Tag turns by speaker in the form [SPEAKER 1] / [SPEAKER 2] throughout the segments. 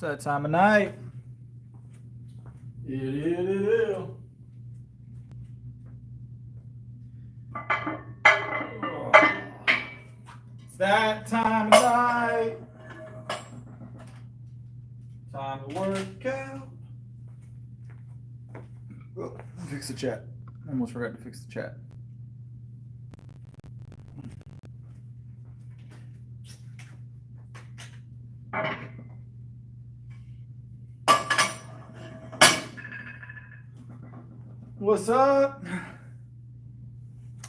[SPEAKER 1] It's that time of night. It is. It's that time of night. Time to work out. Oh, fix the chat. I almost forgot to fix the chat. What's up?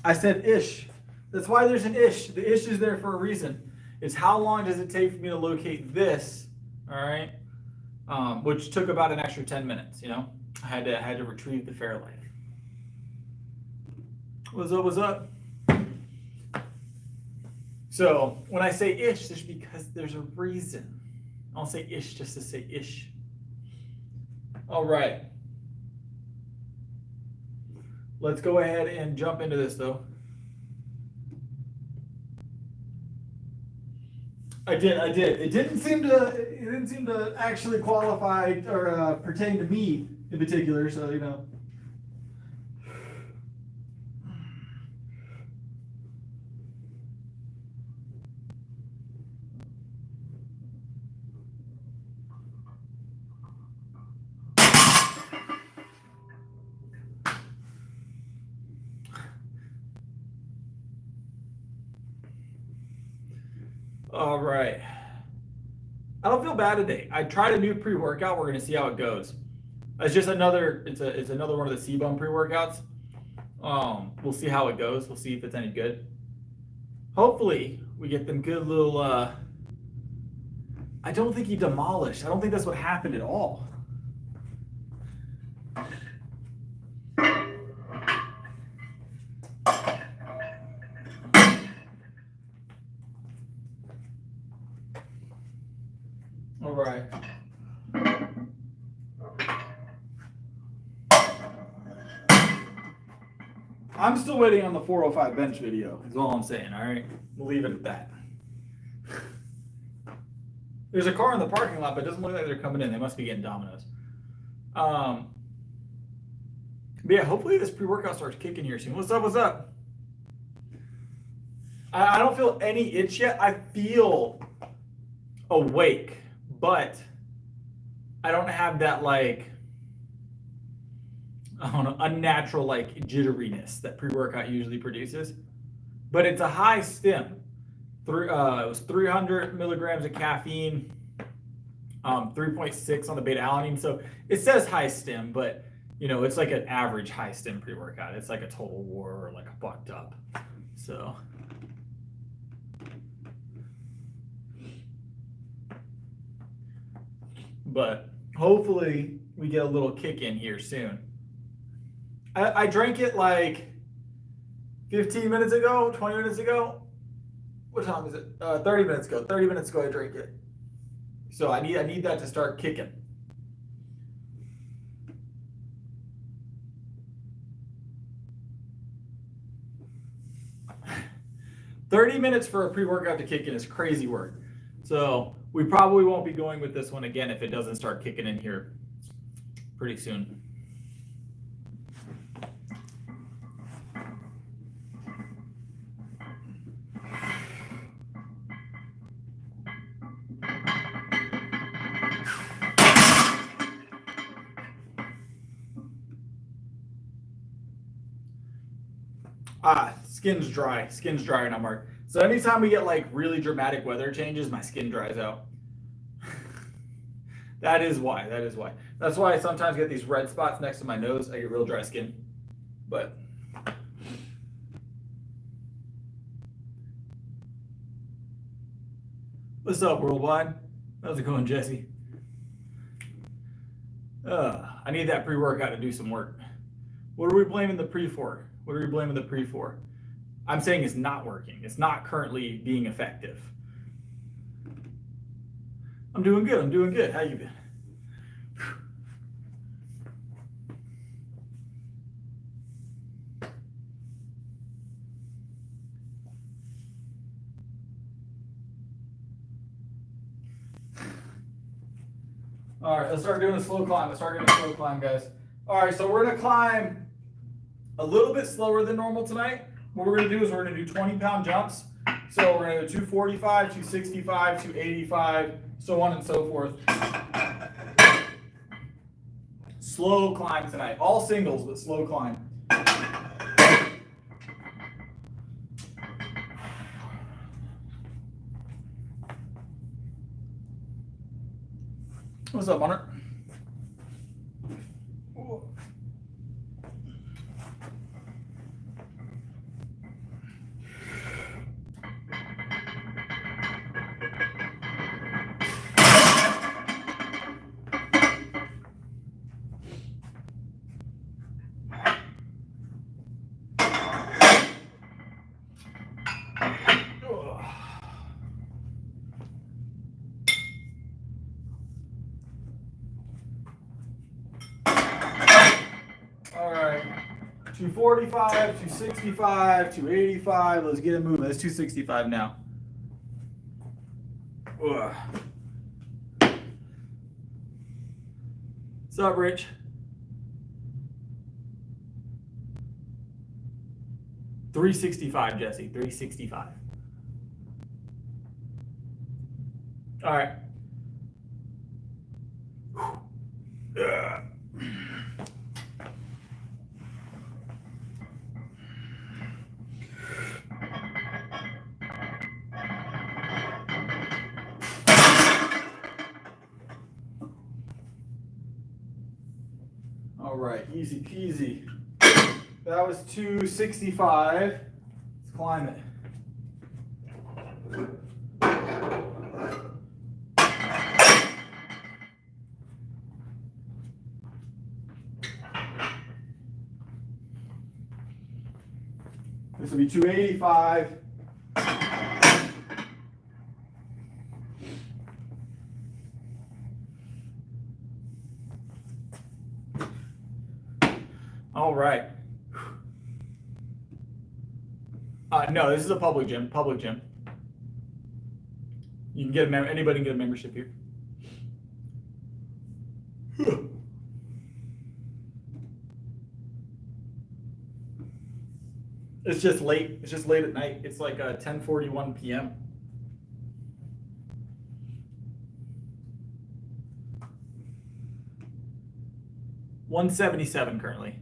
[SPEAKER 1] I said ish. That's why there's an ish. The ish is there for a reason. It's how long does it take for me to locate this, all right? Which took about an extra 10 minutes, you know? I had to retrieve the Fairlight. What's up, what's up? So when I say ish, it's because there's a reason. I don't say ish just to say ish. All right. Let's go ahead and jump into this though. I did. It didn't seem to actually qualify or pertain to me in particular, so you know. All right. I don't feel bad today. I tried a new pre-workout. We're gonna see how it goes. It's just another. It's another one of the C-Bum pre-workouts. We'll see how it goes. We'll see if it's any good. Hopefully, we get them good little. I don't think he demolished. I don't think that's what happened at all. All right. I'm still waiting on the 405 bench video, is all I'm saying, all right? We'll leave it at that. There's a car in the parking lot, but it doesn't look like they're coming in. They must be getting Domino's. But yeah, hopefully this pre-workout starts kicking here soon. What's up, what's up? I don't feel any itch yet. I feel awake, but I don't have that, like, I don't know, unnatural, like, jitteriness that pre-workout usually produces. But it's a high stim. It was 300 milligrams of caffeine, 3.6 on the beta-alanine. So it says high stim, but, you know, it's like an average high stim pre-workout. It's like a Total War or like a Bucked Up. So... but hopefully we get a little kick in here soon. I drank it like 15 minutes ago, 20 minutes ago. What time is it? 30 minutes ago. 30 minutes ago I drank it. So I need that to start kicking. "30 minutes for a pre-workout to kick in is crazy work. So we probably won't be going with this one again if it doesn't start kicking in here pretty soon. Skin's dry. Skin's dry now, Mark. So anytime we get like really dramatic weather changes, my skin dries out. That is why. That's why I sometimes get these red spots next to my nose. I get real dry skin. But what's up, Worldwide? How's it going, Jesse? I need that pre-workout to do some work. What are we blaming the pre for? What are we blaming the pre for? I'm saying it's not working. It's not currently being effective. I'm doing good. How you been? All right, let's start doing a slow climb. Guys. All right, so we're gonna climb a little bit slower than normal tonight. What we're gonna do is we're gonna do 20-pound jumps. So we're gonna do 245, 265, 285, so on and so forth. Slow climb tonight. All singles, but slow climb. What's up, Hunter? All right, 245, 265, 285. Let's get it moving. That's 265 now. Ugh. What's up, Rich? $365, Jesse. $365. All right. Ugh. All right, easy peasy. That was 265. Let's climb it. This will be 285. All right. No, this is a public gym. You can get anybody can get a membership here. It's just late. It's just late at night. It's like 10:41 p.m. $177 currently.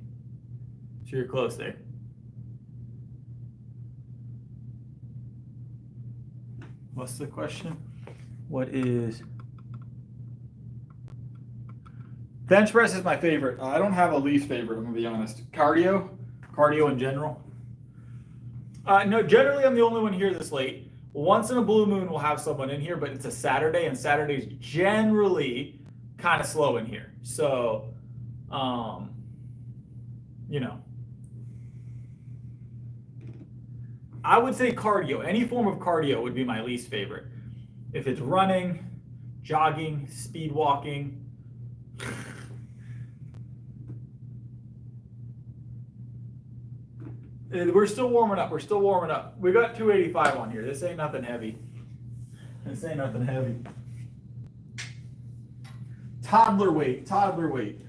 [SPEAKER 1] So you're close there. What's the question? What is... Bench press is my favorite. I don't have a least favorite, I'm going to be honest. Cardio in general. No, generally I'm the only one here this late. Once in a blue moon we'll have someone in here, but it's a Saturday, and Saturday's generally kind of slow in here. So, you know. I would say cardio. Any form of cardio would be my least favorite. If it's running, jogging, speed walking. We're still warming up. We got 285 on here. This ain't nothing heavy. Toddler weight. Toddler weight.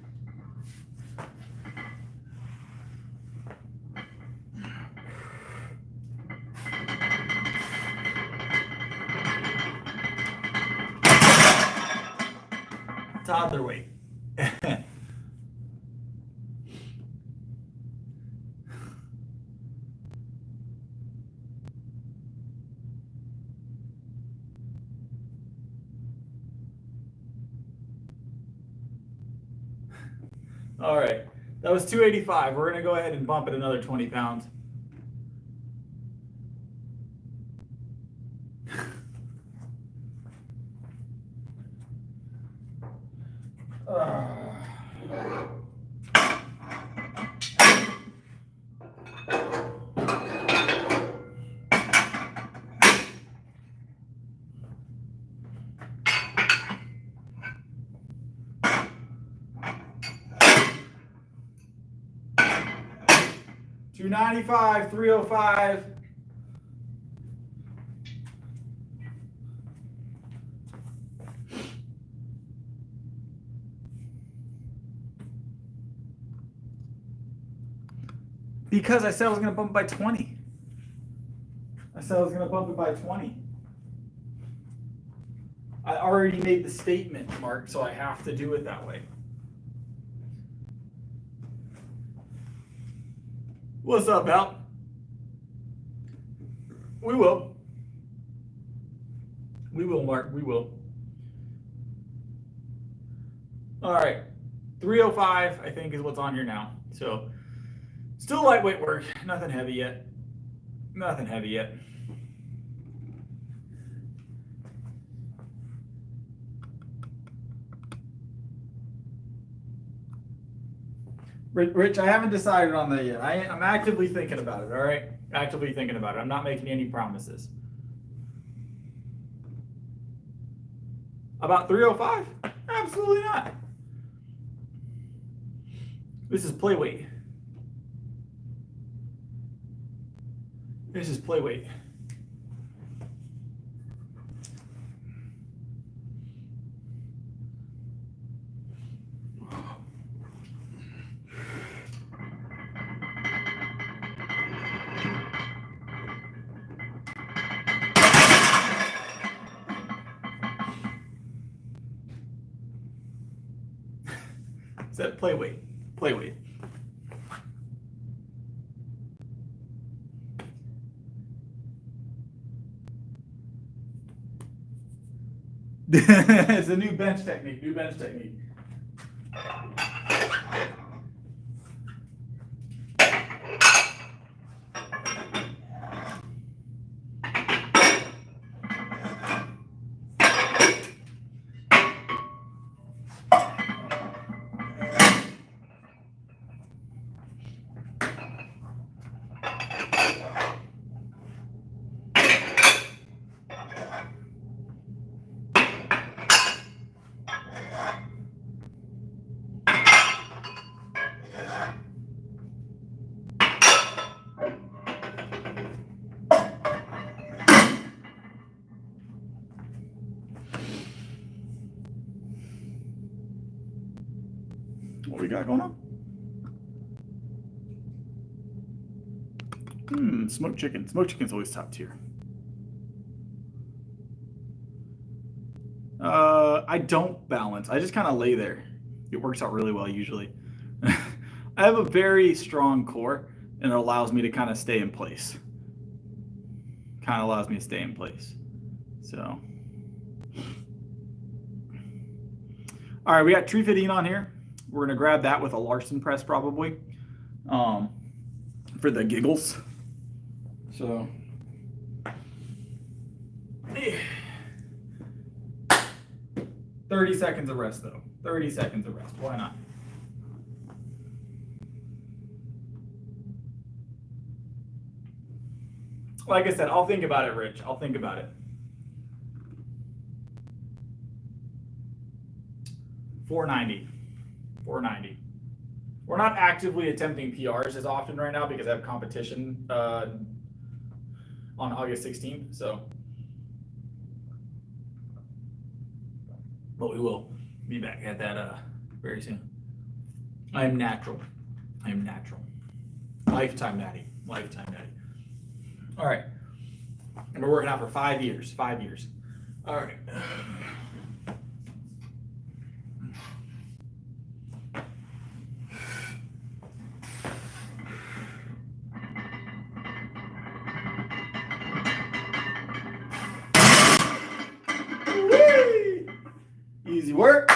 [SPEAKER 1] All right, that was 285. We're gonna go ahead and bump it another 20 pounds. $295, $305. Because I said I was going to bump it by 20. I said I was going to bump it by 20. I already made the statement, Mark, so I have to do it that way. What's up, Al? We will. We will, Mark. We will. All right. 305, I think, is what's on here now. So, still lightweight work. Nothing heavy yet. Nothing heavy yet. Rich, I haven't decided on that yet. I'm actively thinking about it, all right? Actively thinking about it. I'm not making any promises. About 305? Absolutely not. This is play weight. This is play weight. Is that play weight? Play weight. It's a new bench technique. New bench technique. What we got going on? Smoked chicken. Smoked chicken's always top tier. I don't balance. I just kind of lay there. It works out really well usually. I have a very strong core, and it allows me to kind of stay in place. Kind of allows me to stay in place. So, all right, we got tree fitting on here. We're gonna grab that with a Larson press probably, for the giggles. So, 30 seconds of rest though. 30 seconds of rest. Why not? Like I said, I'll think about it, Rich. I'll think about it. 490. 490. We're not actively attempting PRs as often right now because I have competition on August 16th. So, but we will be back at that very soon. I am natural. I am natural. Lifetime natty. Lifetime natty. All right. And we're working out for 5 years. 5 years. All right. Whee! Easy work.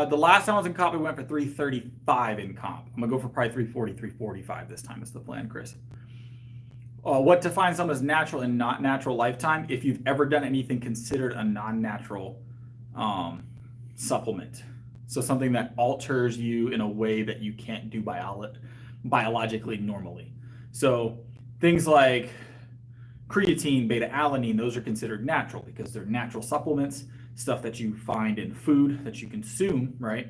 [SPEAKER 1] The last time I was in comp, we went for 335 in comp. I'm gonna go for probably 340, 345 this time is the plan, Chris. What defines someone as natural and not natural lifetime? If you've ever done anything considered a non-natural supplement. So something that alters you in a way that you can't do biologically normally. So things like creatine, beta-alanine, those are considered natural because they're natural supplements, stuff that you find in food that you consume, right?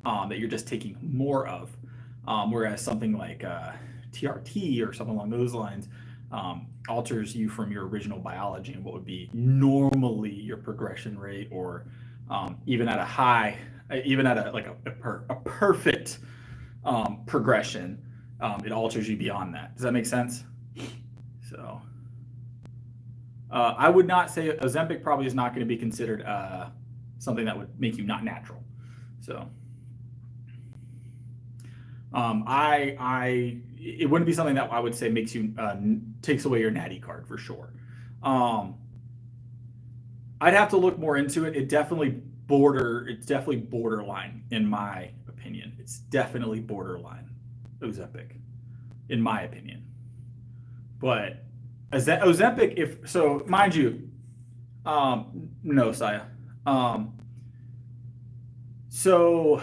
[SPEAKER 1] That you're just taking more of. Whereas something like TRT or something along those lines alters you from your original biology and what would be normally your progression rate, or even at a high, even at a perfect progression, it alters you beyond that. Does that make sense? So I would not say Ozempic probably is not going to be considered something that would make you not natural. So it wouldn't be something that I would say makes you takes away your natty card for sure. I'd have to look more into it. It's definitely borderline in my opinion. It's definitely borderline Ozempic, in my opinion. But Ozempic, so mind you, no, Saya. So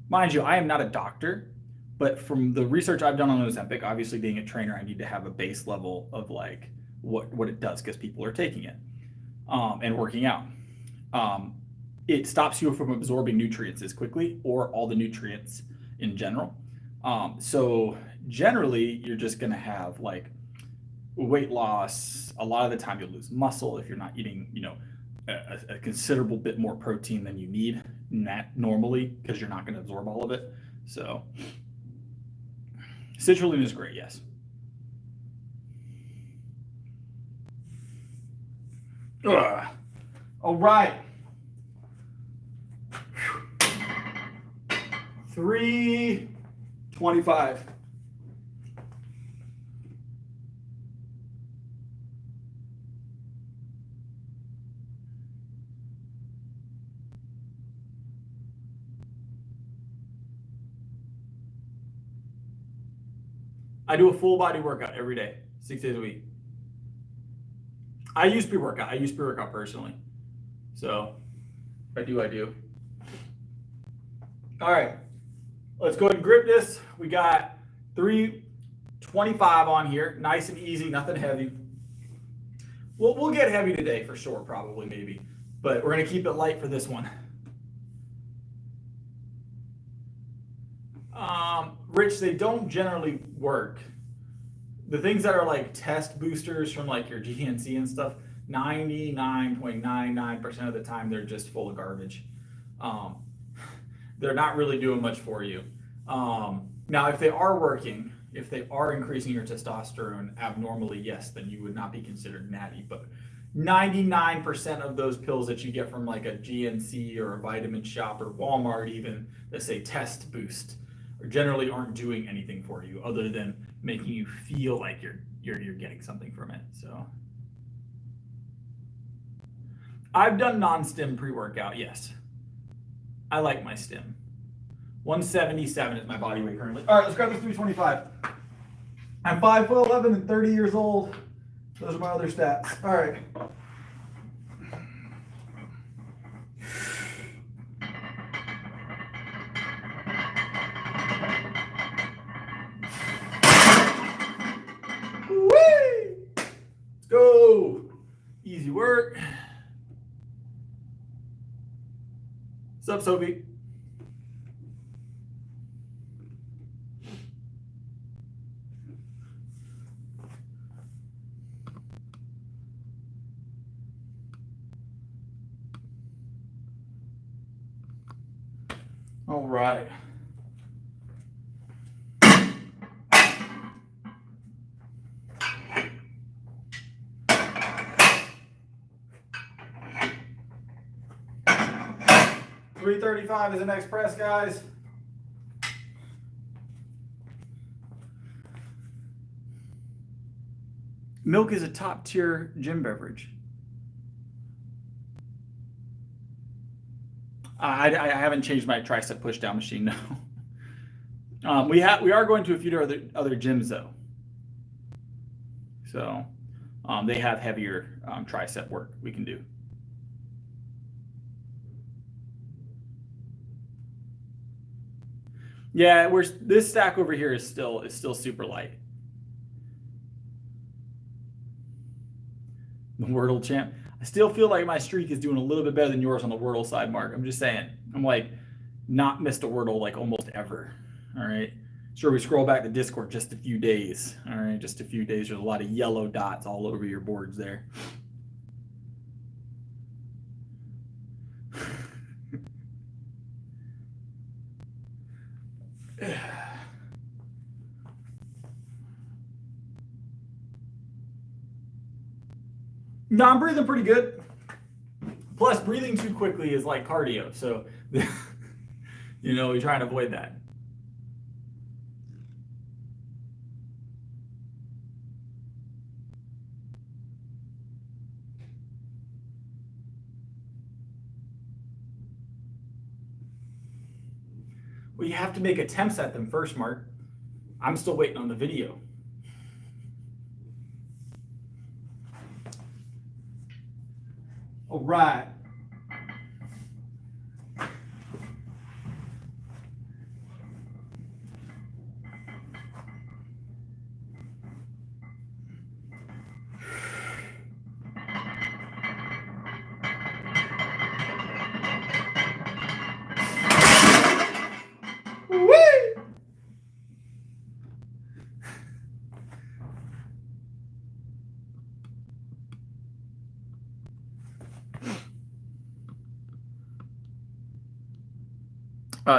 [SPEAKER 1] mind you, I am not a doctor, but from the research I've done on Ozempic, obviously being a trainer, I need to have a base level of like what it does because people are taking it and working out. It stops you from absorbing nutrients as quickly, or all the nutrients in general. So generally, you're just going to have like weight loss. A lot of the time, you'll lose muscle if you're not eating, a considerable bit more protein than you need normally, because you're not going to absorb all of it. So citrulline is great, yes. Ugh. All right. 325. I do a full body workout every day, 6 days a week. I use pre-workout. I use pre-workout personally. So I do. All right. Let's go ahead and grip this. We got 325 on here. Nice and easy, nothing heavy. We'll get heavy today for sure, probably, maybe. But we're going to keep it light for this one. Rich, they don't generally work. The things that are like test boosters from like your GNC and stuff, 99.99% of the time, they're just full of garbage. They're not really doing much for you. Now, if they are working, if they are increasing your testosterone abnormally, yes, then you would not be considered natty. But 99% of those pills that you get from like a GNC or a Vitamin Shop or Walmart even, that say test boost, or generally aren't doing anything for you other than making you feel like you're getting something from it. So I've done non-stim pre-workout, yes. I like my stim. 177 is my body weight currently. All right, let's grab this 325. I'm 5'11" and 30 years old. Those are my other stats. All right. Whee! Let's go. Easy work. What's up, Sophie? All right. $335 is the next press, guys. Milk is a top tier gym beverage. I haven't changed my tricep push down machine, no. We are going to a few other gyms though. So they have heavier tricep work we can do. Yeah, this stack over here is still super light. The Wordle champ. I still feel like my streak is doing a little bit better than yours on the Wordle side, Mark. I'm just saying. I'm like not missed a Wordle like almost ever. All right. Sure, we scroll back to Discord just a few days. All right, just a few days. There's a lot of yellow dots all over your boards there. No, I'm breathing pretty good. Plus, breathing too quickly is like cardio. So, you know, we try and avoid that. Well, you have to make attempts at them first, Mark. I'm still waiting on the video. All right.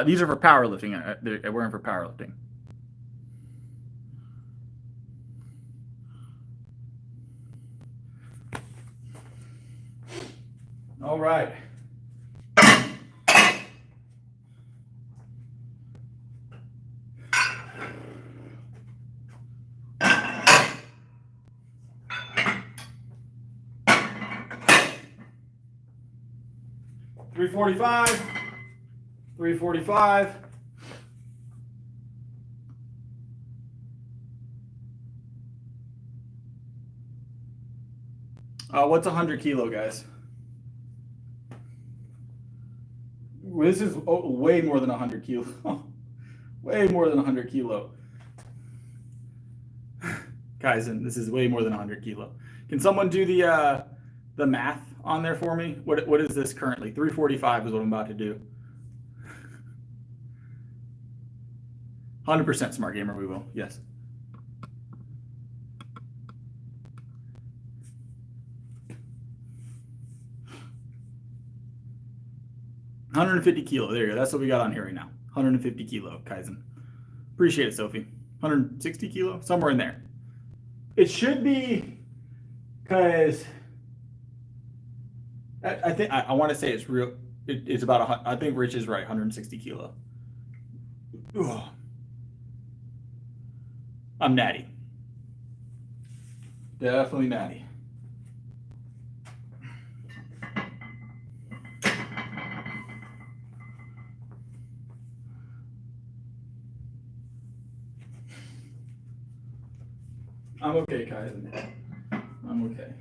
[SPEAKER 1] These are for powerlifting. They're wearing for powerlifting. All right. $345. 345. What's 100 kilo, guys? This is way more than 100 kilo. Way more than 100 kilo. Guys, and this is way more than 100 kilo. Can someone do the math on there for me? What is this currently? 345 is what I'm about to do. 100% smart gamer, we will. Yes. $150 kilo. There you go. That's what we got on here right now. 150 kilo, Kaizen. Appreciate it, Sophie. 160 kilo, somewhere in there. It should be, because I think I want to say it's real. It's about I think Rich is right. 160 kilo. Ugh. I'm natty. Definitely natty. I'm okay, Kaizen. I'm okay.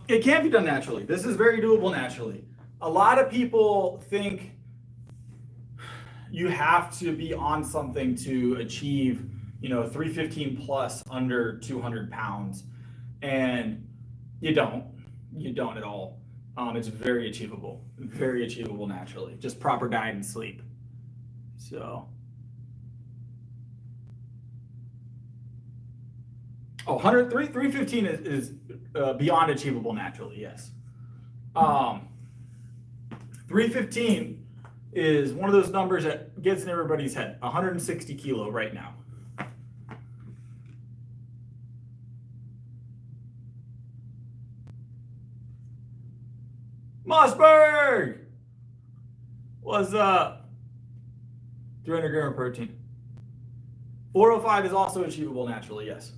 [SPEAKER 1] It can be done naturally. This is very doable naturally. A lot of people think you have to be on something to achieve, 315 plus under 200 pounds. And you don't at all. It's very achievable naturally. Just proper diet and sleep. So. 315 is beyond achievable naturally, yes. 315 is one of those numbers that gets in everybody's head. 160 kilo right now. Mossberg! What's up? 300 gram of protein. 405 is also achievable naturally, yes.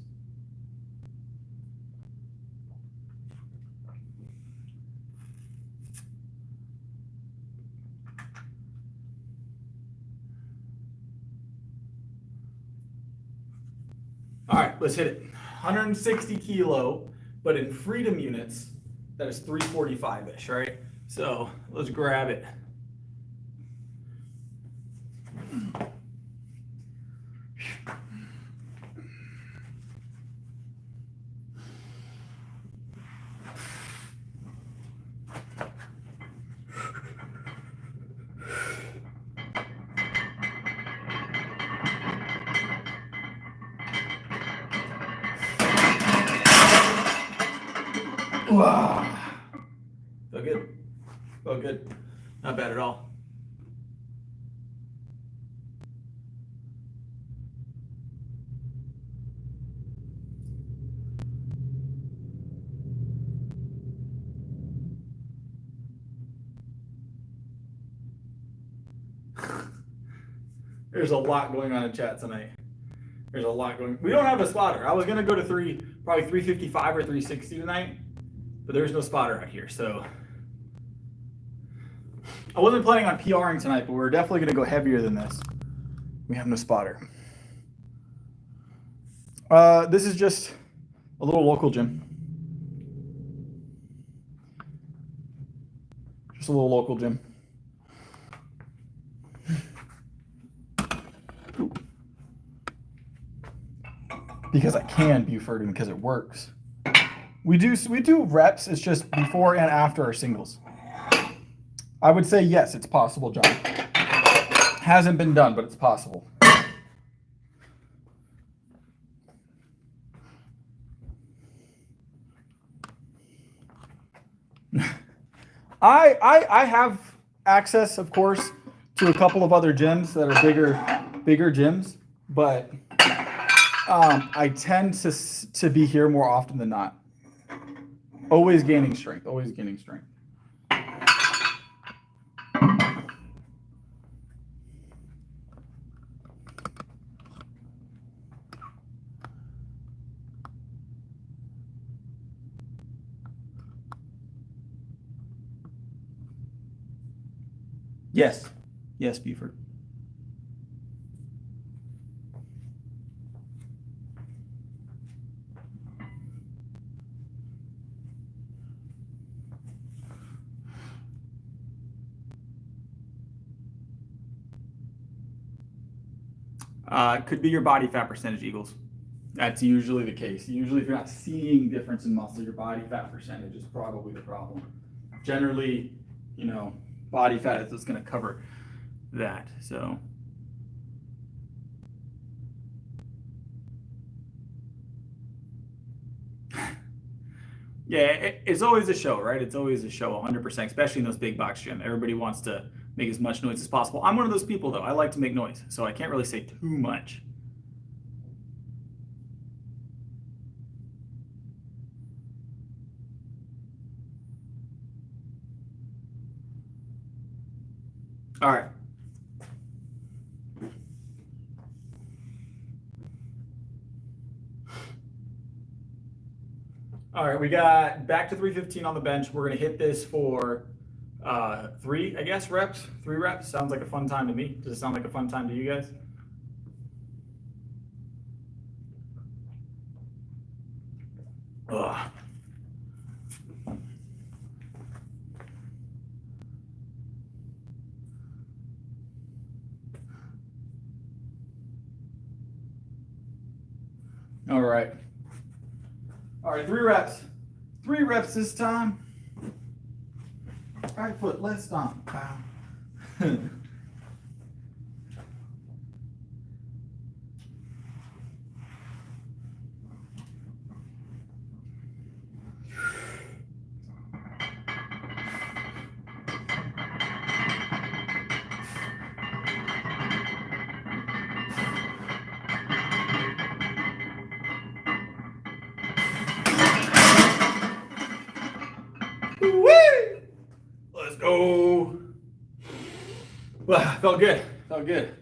[SPEAKER 1] All right, let's hit it. 160 kilo, but in freedom units, that is 345-ish, right? So let's grab it. Wow. Felt good. Felt good. Not bad at all. There's a lot going on in chat tonight. There's a lot going. We don't have a spotter. I was gonna go to probably 355 or 360 tonight, but there's no spotter out here. So I wasn't planning on PRing tonight, but we're definitely gonna go heavier than this. We have no spotter. This is just a little local gym. Just a little local gym. Because I can, Buford, and because it works. We do reps. It's just before and after our singles. I would say yes, it's possible, John. Hasn't been done, but it's possible. I have access, of course, to a couple of other gyms that are bigger gyms, but I tend to be here more often than not. Always gaining strength, always gaining strength. Yes. Yes, Buford. Could be your body fat percentage, Eagles. That's usually the case. Usually if you're not seeing difference in muscle, your body fat percentage is probably the problem. Generally, you know, body fat is just going to cover that. So yeah, it's always a show, right? It's always a show, 100%, especially in those big box gyms. Everybody wants to make as much noise as possible. I'm one of those people, though. I like to make noise, so I can't really say too much. All right. All right, we got back to 315 on the bench. We're going to hit this for 3, I guess, reps. 3 reps. Sounds like a fun time to me. Does it sound like a fun time to you guys? Ugh. All right. All right, 3 reps. 3 reps this time. Right foot, let's stomp. Pow. Let's go. Well, felt good. Felt good.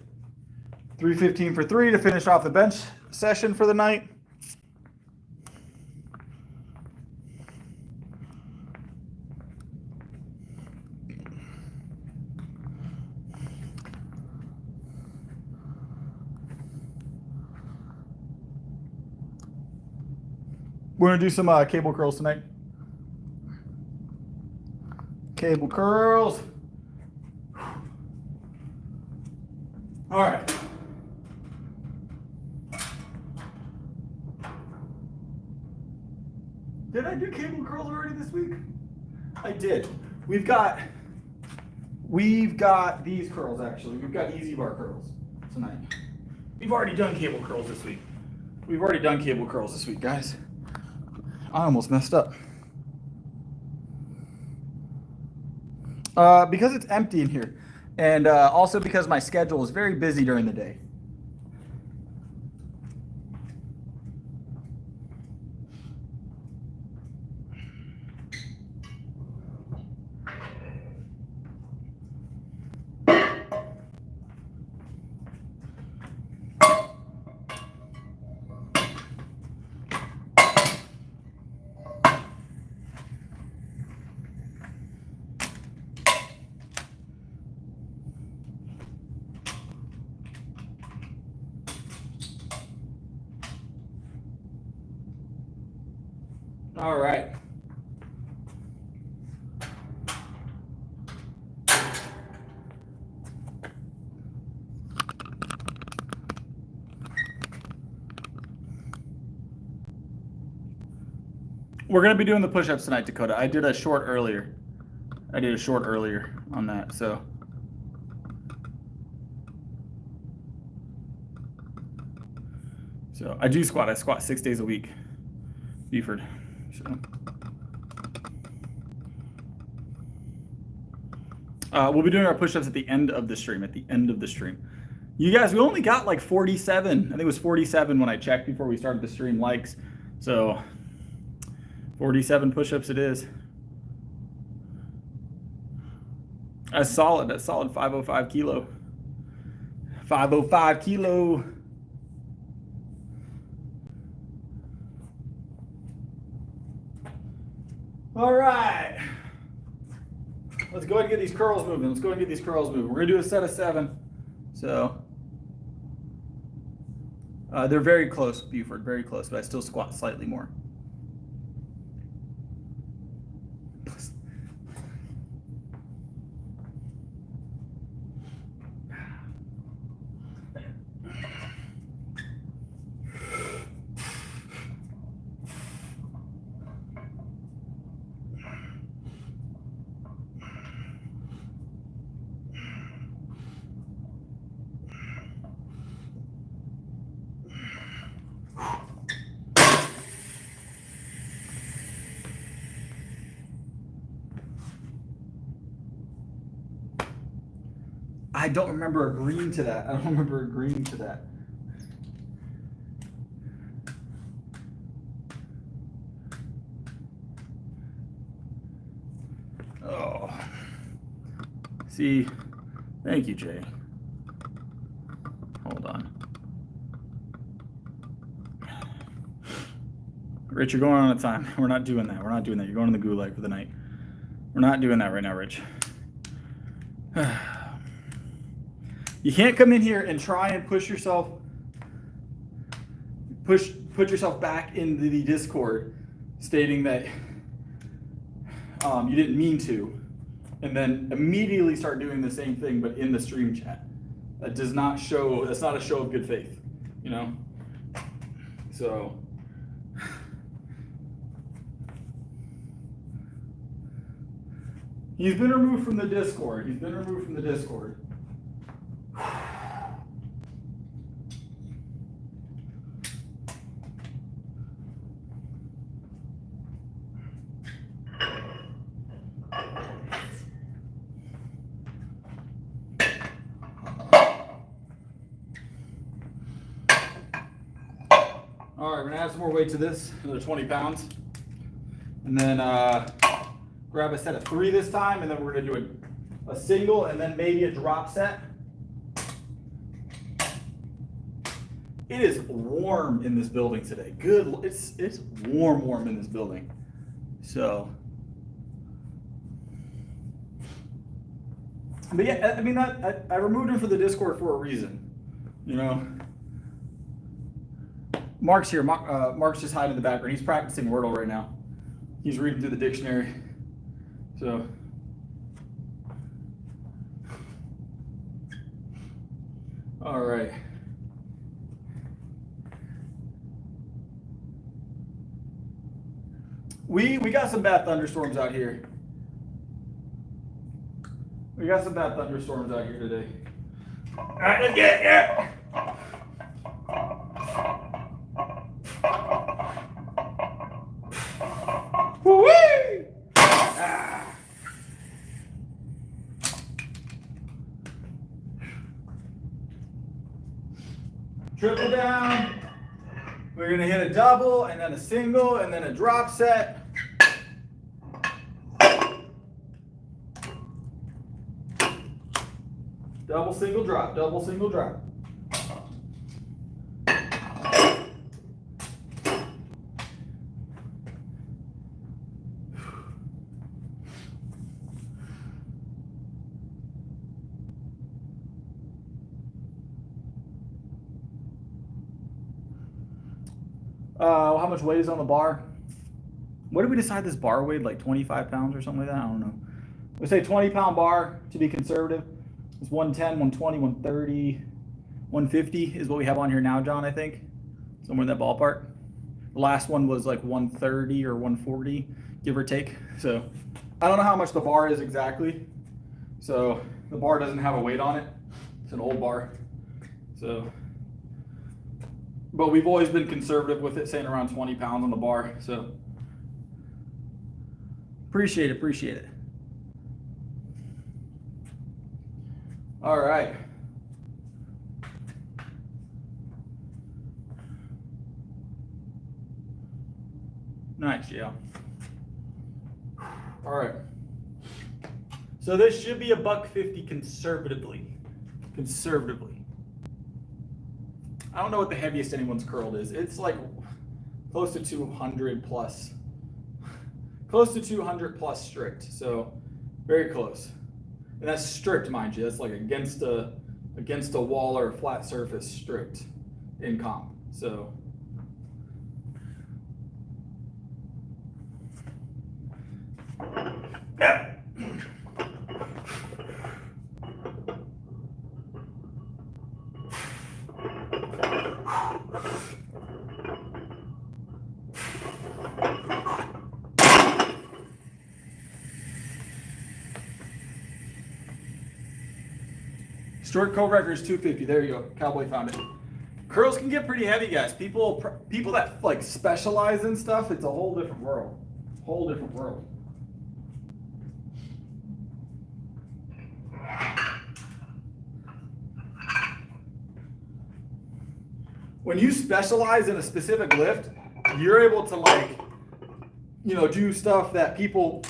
[SPEAKER 1] 315 for 3 to finish off the bench session for the night. We're going to do some cable curls tonight. Cable curls. All right. Did I do cable curls already this week? I did. We've got these curls actually. We've got easy bar curls tonight. We've already done cable curls this week. Guys. I almost messed up. Because it's empty in here, and also because my schedule is very busy during the day. All right. We're going to be doing the push-ups tonight, Dakota. I did a short earlier on that, so. So I do squat. I squat 6 days a week, Buford. So. We'll be doing our push-ups at the end of the stream. You guys, we only got like 47. I think it was 47 when I checked before we started the stream likes. So 47 push-ups it is. That's solid. 505 kilo. 505 kilo. All right. Let's go ahead and get these curls moving. We're going to do a set of 7. So they're very close, Buford, very close, but I still squat slightly more. I don't remember agreeing to that. Oh. See, thank you, Jay. Hold on. Rich, you're going on a time. We're not doing that. You're going to the gulag for the night. We're not doing that right now, Rich. You can't come in here and try and put yourself back into the Discord stating that you didn't mean to, and then immediately start doing the same thing but in the stream chat. That's not a show of good faith, you know? So he's been removed from the Discord. All right, we're gonna add some more weight to this, another 20 pounds. And then grab a set of 3 this time, and then we're gonna do a single and then maybe a drop set. It is warm in this building today. Good, it's warm in this building. So, but yeah, I mean I removed him for the Discord for a reason, you know. Mark's here. Mark's just hiding in the background. He's practicing Wordle right now. He's reading through the dictionary. So, All right. We got some bad thunderstorms out here. We got some bad thunderstorms out here today. All right, let's get it. Woo-wee! Ah. Triple down. We're gonna hit a double and then a single and then a drop set. Double, single, drop, double, single, drop. How much weight is on the bar? What did we decide this bar weighed? Like 25 pounds or something like that? I don't know. We say 20-pound bar to be conservative. It's 110, 120, 130, 150 is what we have on here now, John, I think. Somewhere in that ballpark. The last one was like 130 or 140, give or take. So I don't know how much the bar is exactly. So the bar doesn't have a weight on it. It's an old bar. So, but we've always been conservative with it, saying around 20 pounds on the bar. So appreciate it. All right. Nice, yeah. All right. So this should be a $150 conservatively. I don't know what the heaviest anyone's curled is. It's like close to 200 plus. Close to 200 plus strict. So very close. And that's strict, mind you. That's like against a wall or a flat surface strict in comp. So yeah. Short co-record is 250. There you go. Cowboy found it. Curls can get pretty heavy, guys. People that like specialize in stuff, it's a whole different world. Whole different world. When you specialize in a specific lift, you're able to like, do stuff that people,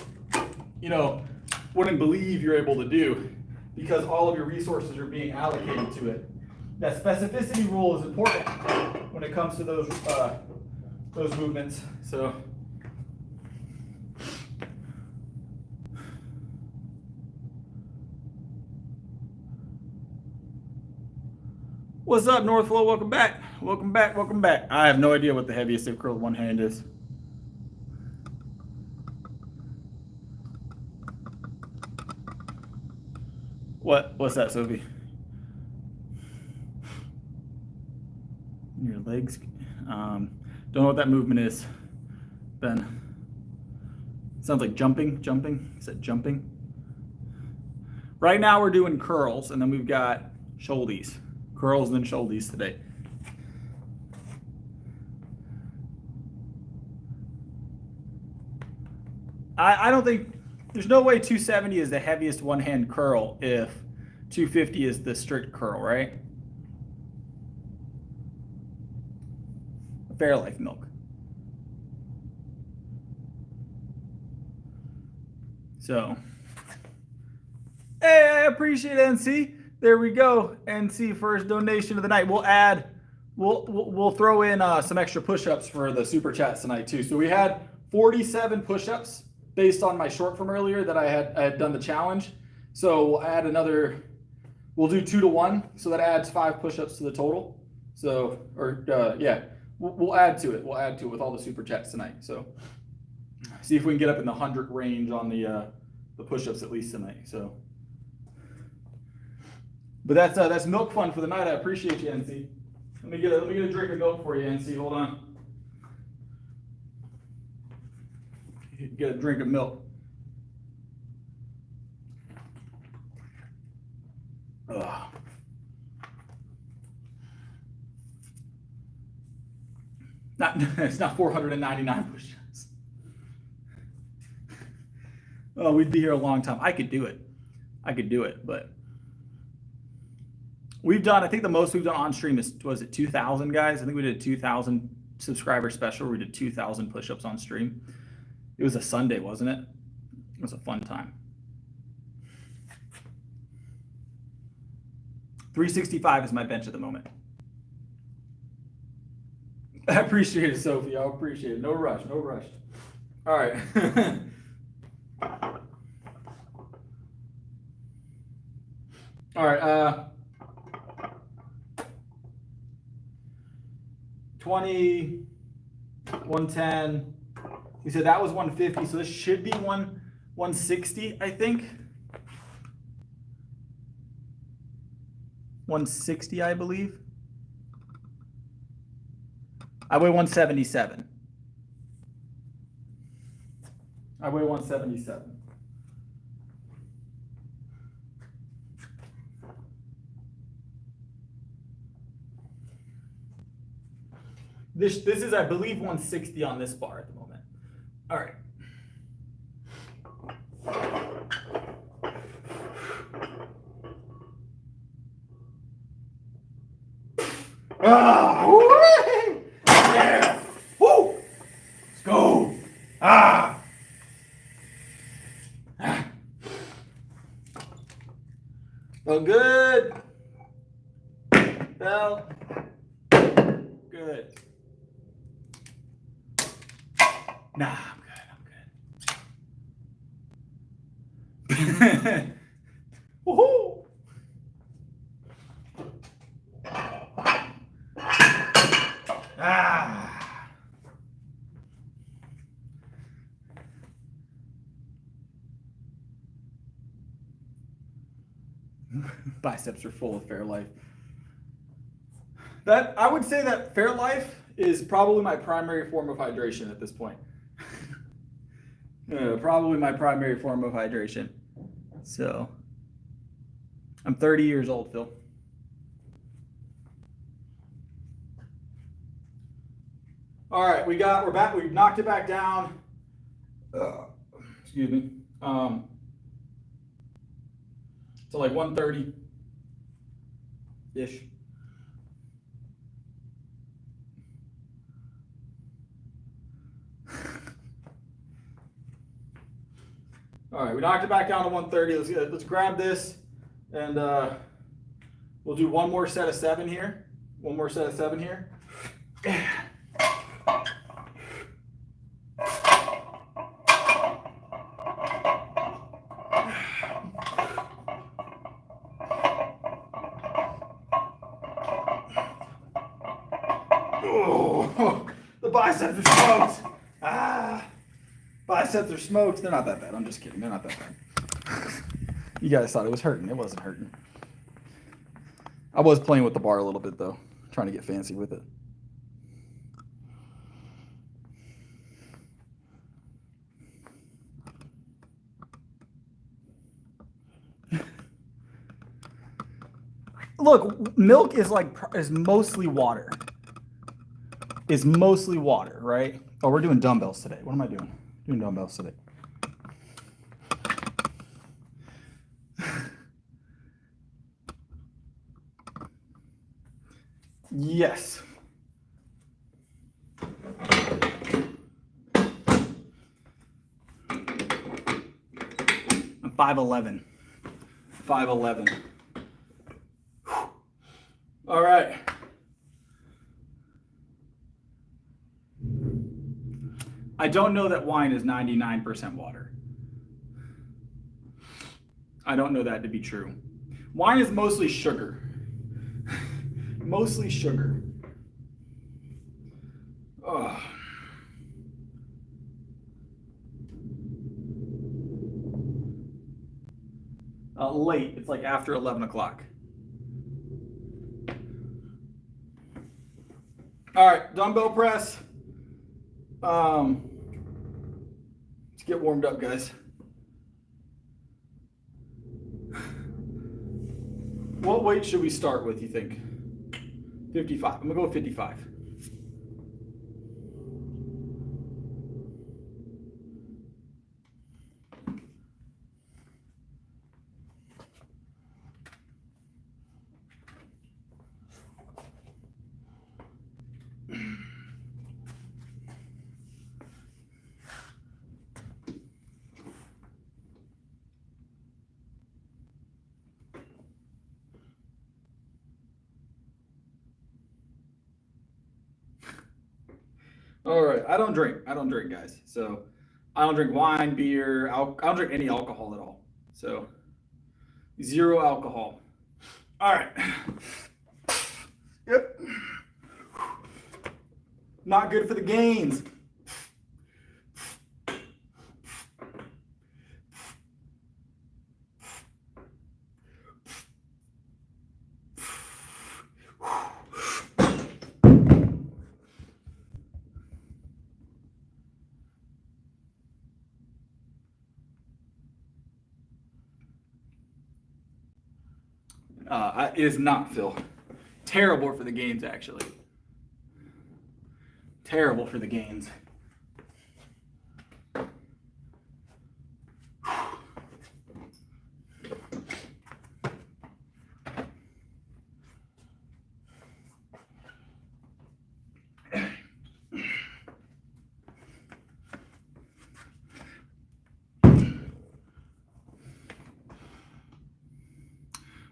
[SPEAKER 1] wouldn't believe you're able to do, because all of your resources are being allocated to it. That specificity rule is important when it comes to those movements. So what's up, Northflow? Welcome back. Welcome back. I have no idea what the heaviest they've curled one hand is. What's that, Sophie? Your legs. Don't know what that movement is, Ben. Sounds like jumping. Is that jumping? Right now we're doing curls, and then we've got shouldies. Curls and then shouldies today. I don't think, there's no way 270 is the heaviest one-hand curl if 250 is the strict curl, right? Fairlife milk. So, hey, I appreciate NC. There we go. NC, first donation of the night. We'll throw in some extra push-ups for the super chats tonight too. So we had 47 push-ups based on my short from earlier that I had done the challenge. So we'll add another, we'll do 2 to 1. So that adds 5 push-ups to the total. So, yeah, we'll add to it. We'll add to it with all the super chats tonight. So see if we can get up in the 100 range on the push-ups at least tonight. So But that's milk fun for the night. I appreciate you, NC. Let me get a drink of milk for you, NC. Hold on. Get a drink of milk. Ugh. It's not 499 push-ups. Oh, we'd be here a long time. I could do it, but we've done, I think the most we've done on stream was it 2,000 guys? I think we did a 2,000 subscriber special. We did 2,000 push-ups on stream. It was a Sunday, wasn't it? It was a fun time. 365 is my bench at the moment. I appreciate it, Sophie. I appreciate it. No rush, no rush. All right. All right. 20, 110. We said that was 150, so this should be 160, I think. 160, I believe. I weigh 177. I weigh 177. This is, I believe, 160 on this bar at the moment. All right. Yeah. Woo! Let's go. Well, good. Bell. Good. Nah, I'm good. Woohoo! Biceps are full of Fairlife. I would say that Fairlife is probably my primary form of hydration at this point. Probably my primary form of hydration. So, I'm 30 years old, Phil. All right, we're back. We've knocked it back down. Excuse me. So like 130-ish. All right, we knocked it back down to 130. Let's grab this, and we'll do one more set of 7 here. One more set of 7 here. Oh, the biceps are smoked. Biceps are smoked. They're not that bad. I'm just kidding. They're not that bad. You guys thought it was hurting. It wasn't hurting. I was playing with the bar a little bit, though. Trying to get fancy with it. Look, milk is mostly water. Is mostly water, right? Oh, we're doing dumbbells today. What am I doing? Doing dumbbells today. Yes. I'm 5'11". 5'11". All right. I don't know that wine is 99% water. I don't know that to be true. Wine is mostly sugar. Mostly sugar. Ugh. Late. It's like after 11 o'clock. All right, dumbbell press. Let's get warmed up, guys. What weight should we start with, you think? 55. I'm gonna go with 55. All right, I don't drink, guys. So I don't drink wine, beer, I don't drink any alcohol at all. So 0 alcohol. All right. Yep. Not good for the gains. It is not, Phil. Terrible for the gains, actually. Terrible for the gains.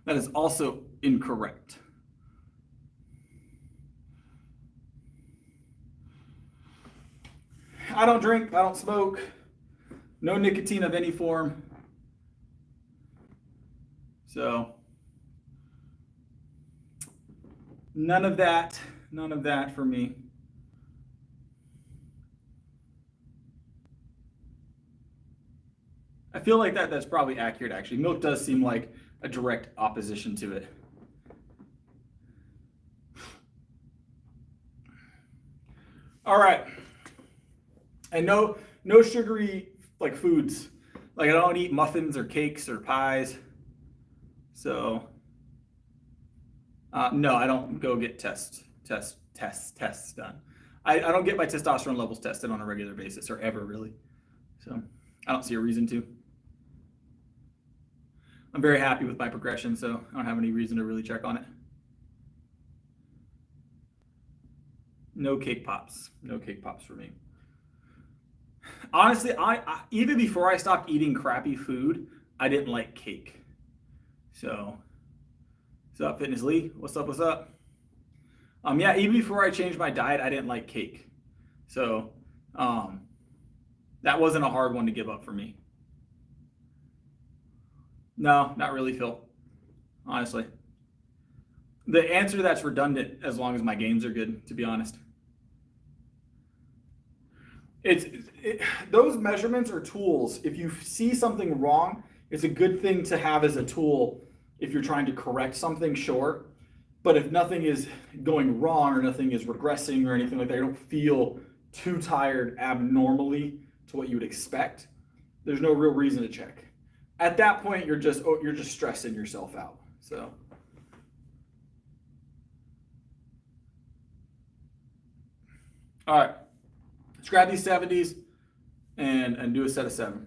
[SPEAKER 1] That is also incorrect. I don't drink, I don't smoke, no nicotine of any form. So none of that for me. I feel like that's probably accurate, actually. Milk does seem like a direct opposition to it. All right. And no sugary like foods. Like I don't eat muffins or cakes or pies. So no, I don't go get tests done. I don't get my testosterone levels tested on a regular basis or ever really. So I don't see a reason to. I'm very happy with my progression, so I don't have any reason to really check on it. No cake pops. No cake pops for me. Honestly, I even before I stopped eating crappy food, I didn't like cake. So, what's up, Fitness Lee? What's up? What's up? Yeah, even before I changed my diet, I didn't like cake. So, that wasn't a hard one to give up for me. No, not really, Phil. Honestly. The answer to that's redundant as long as my gains are good, to be honest. Those measurements are tools. If you see something wrong, it's a good thing to have as a tool if you're trying to correct something, sure. But if nothing is going wrong or nothing is regressing or anything like that, you don't feel too tired abnormally to what you would expect, there's no real reason to check. At that point, you're just stressing yourself out. So, all right, let's grab these 70s and do a set of 7.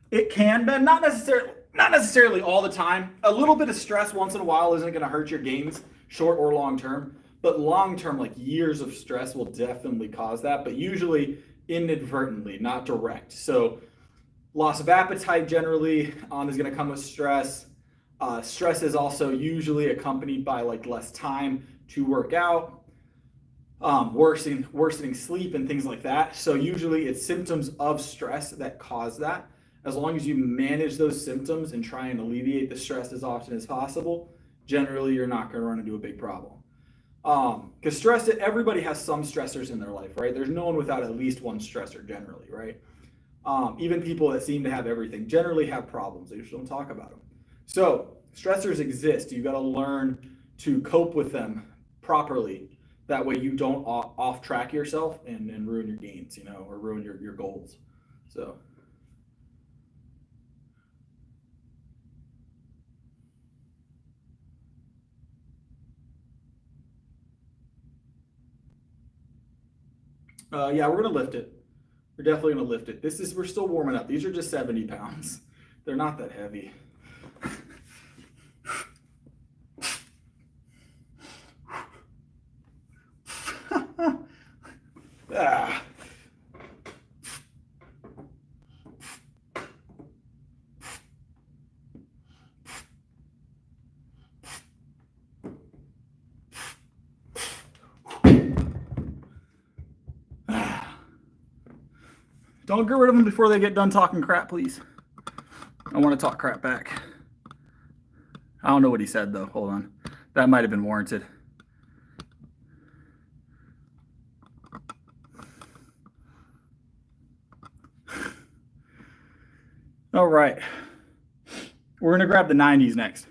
[SPEAKER 1] It can, but not necessarily all the time. A little bit of stress once in a while isn't going to hurt your gains, short or long term. But long term, like years of stress will definitely cause that, but usually inadvertently, not direct. So loss of appetite generally is going to come with stress. Stress is also usually accompanied by like less time to work out, worsening sleep and things like that. So usually it's symptoms of stress that cause that. As long as you manage those symptoms and try and alleviate the stress as often as possible, generally you're not going to run into a big problem. Because stress, everybody has some stressors in their life, right? There's no one without at least one stressor generally, right? Even people that seem to have everything generally have problems. They just don't talk about them. So stressors exist. You got to learn to cope with them properly. That way you don't off track yourself and ruin your gains, you know, or ruin your goals. So. Yeah, we're gonna lift it. We're definitely gonna lift it. We're still warming up. These are just 70 pounds. They're not that heavy. Ah. Don't get rid of them before they get done talking crap, please. I want to talk crap back. I don't know what he said, though. Hold on. That might have been warranted. All right. We're going to grab the 90s next.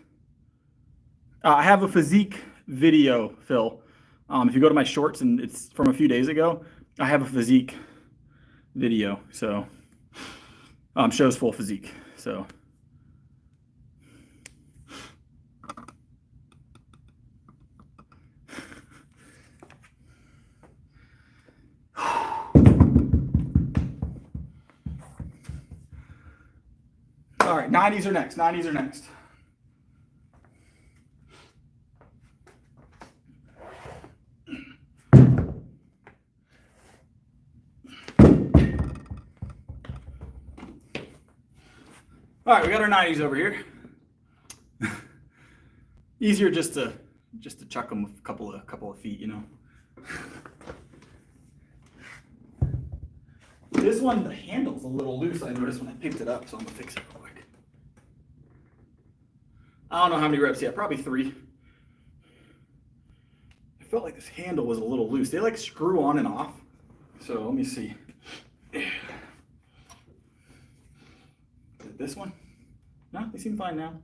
[SPEAKER 1] I have a physique video, Phil. If you go to my shorts, and it's from a few days ago, I have a physique video. So shows full physique. So all right, 90s are next. 90s are next. All right, we got our 90s over here. Easier just to chuck them a couple of feet, you know. This one, the handle's a little loose. I noticed when I picked it up, so I'm gonna fix it real quick. I don't know how many reps yet, probably 3. I felt like this handle was a little loose. They like screw on and off. So let me see. This one? No, they seem fine now.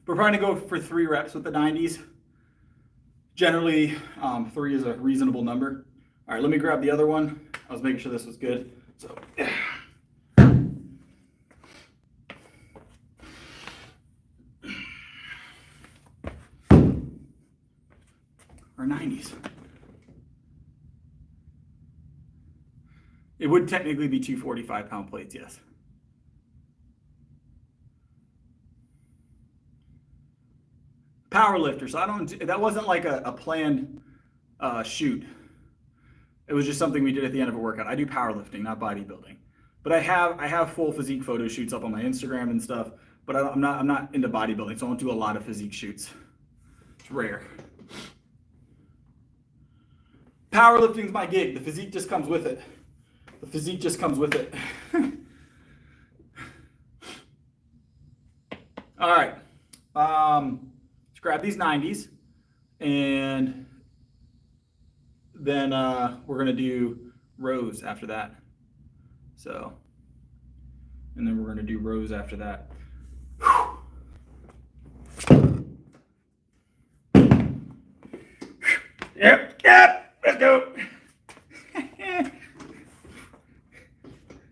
[SPEAKER 1] We're trying to go for 3 reps with the 90s. Generally, 3 is a reasonable number. All right, let me grab the other one. I was making sure this was good. So, our 90s. It would technically be 2 45-pound plates, yes. Power lifter, so that wasn't like a planned shoot. It was just something we did at the end of a workout. I do powerlifting, not bodybuilding. But I have full physique photo shoots up on my Instagram and stuff, but I'm not into bodybuilding, so I don't do a lot of physique shoots. It's rare. Powerlifting's my gig. The physique just comes with it. The physique just comes with it. All right. Let's grab these 90s, and then we're gonna do rows after that. So, and then we're gonna do rows after that. Yep, let's go.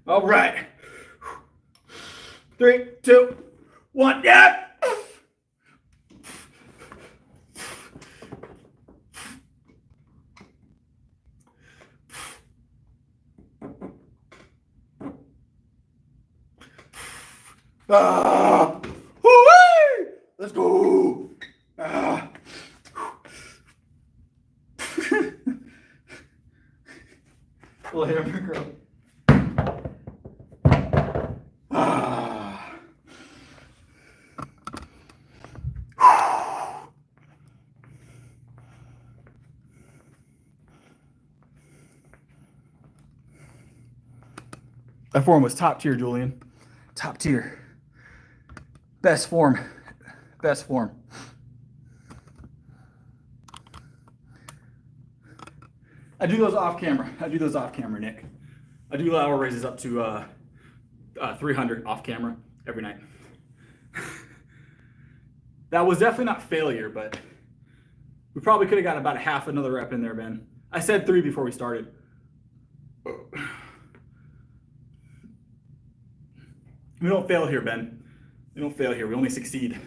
[SPEAKER 1] All right. 3, 2, 1, yep. Woo-wee! Let's go. Little hammer girl. That form was top tier, Julian. Top tier. Best form. Best form. I do those off camera. Nick. I do lateral raises up to 300 off camera every night. That was definitely not failure, but we probably could have got about a half another rep in there, Ben. I said 3 before we started. We don't fail here, Ben. We don't fail here. We only succeed.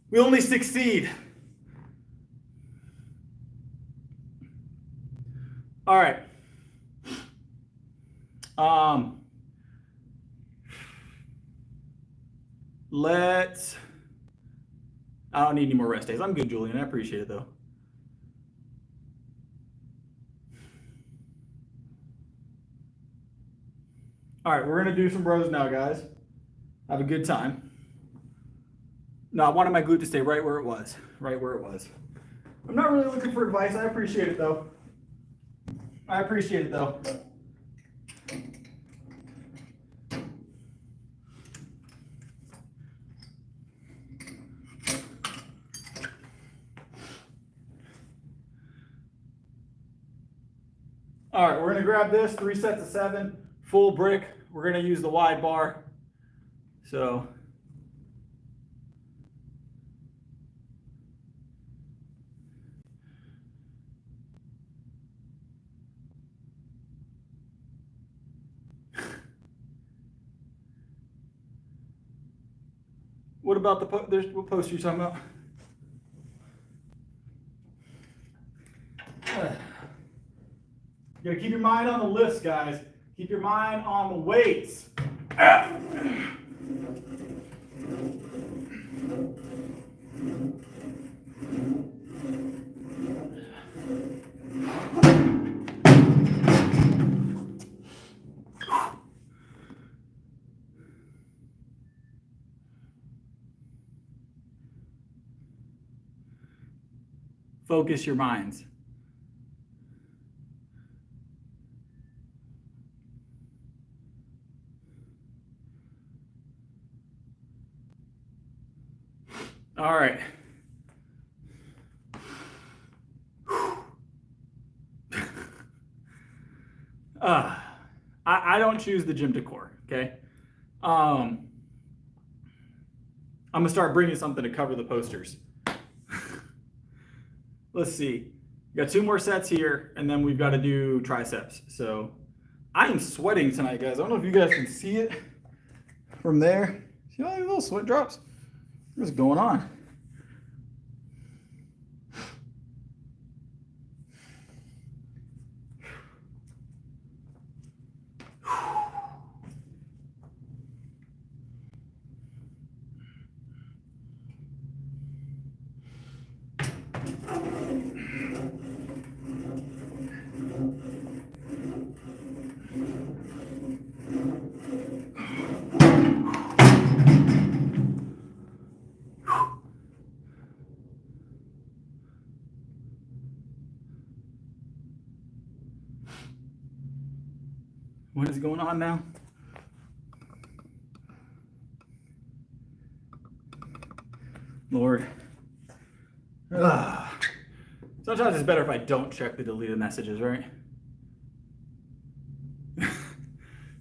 [SPEAKER 1] We only succeed. All right. I don't need any more rest days. I'm good, Julian. I appreciate it, though. All right, we're going to do some rows now, guys. Have a good time. No, I wanted my glute to stay right where it was. Right where it was. I'm not really looking for advice. I appreciate it, though. I appreciate it, though. All right, we're going to grab this, 3 sets of 7, full brick. We're going to use the wide bar. So, what about the what post are you talking about? You gotta keep your mind on the lifts, guys. Keep your mind on the weights. Focus your minds. All right. I don't choose the gym decor, okay? I'm gonna start bringing something to cover the posters. Let's see. We got 2 more sets here, and then we've got to do triceps. So I am sweating tonight, guys. I don't know if you guys can see it from there. See all these little sweat drops? What's going on? What is going on now? Lord. Ugh. Sometimes it's better if I don't check the deleted messages, right?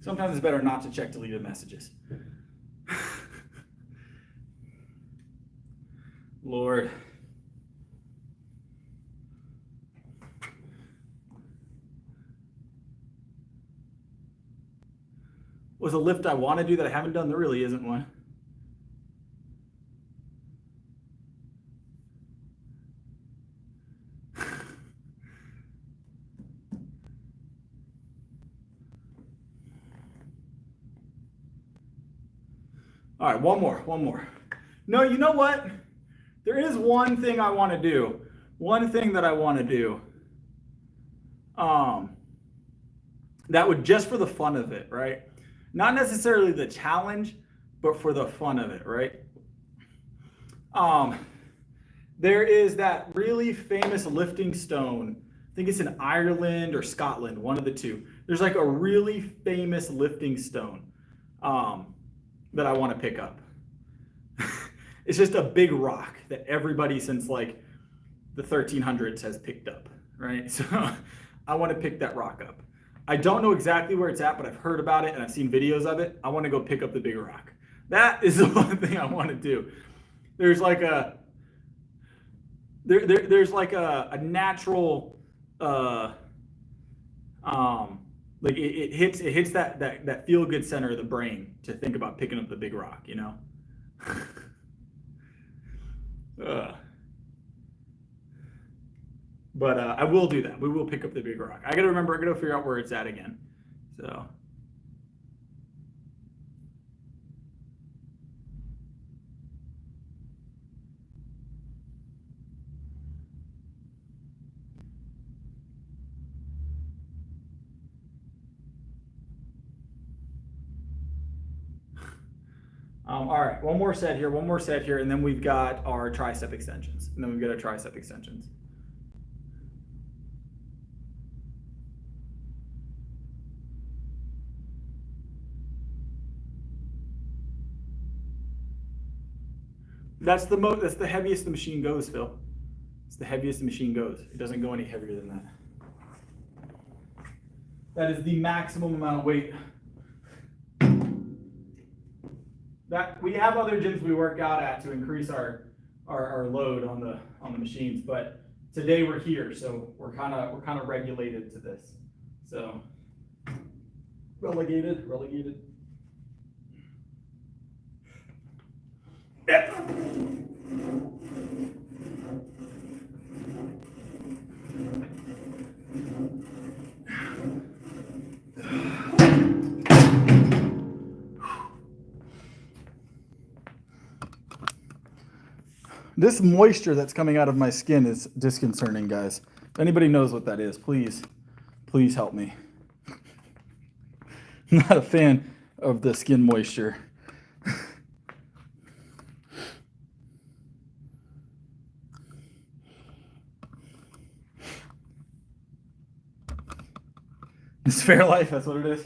[SPEAKER 1] Sometimes it's better not to check deleted messages. Lord. Was a lift I want to do that I haven't done? There really isn't one. All right, one more. No, you know what? There is one thing I want to do. One thing that I want to do. That would just for the fun of it, right? Not necessarily the challenge, but for the fun of it, right? There is that really famous lifting stone. I think it's in Ireland or Scotland, one of the two. There's like a really famous lifting stone that I want to pick up. It's just a big rock that everybody since like the 1300s has picked up, right? So I want to pick that rock up. I don't know exactly where it's at, but I've heard about it and I've seen videos of it. I want to go pick up the bigger rock. That is the one thing I want to do. There's like a there's like a natural like it hits that feel good center of the brain to think about picking up the big rock, you know. But I will do that. We will pick up the big rock. I gotta remember. I gotta figure out where it's at again. So. All right, one more set here, and then we've got our tricep extensions. That's the heaviest the machine goes, Phil. It's the heaviest the machine goes. It doesn't go any heavier than that. That is the maximum amount of weight. That we have other gyms we work out at to increase our load on the machines, but today we're here, so we're kind of regulated to this. So relegated. Yeah. This moisture that's coming out of my skin is disconcerting, guys. If anybody knows what that is, please help me. I'm not a fan of the skin moisture. It's fair life, that's what it is.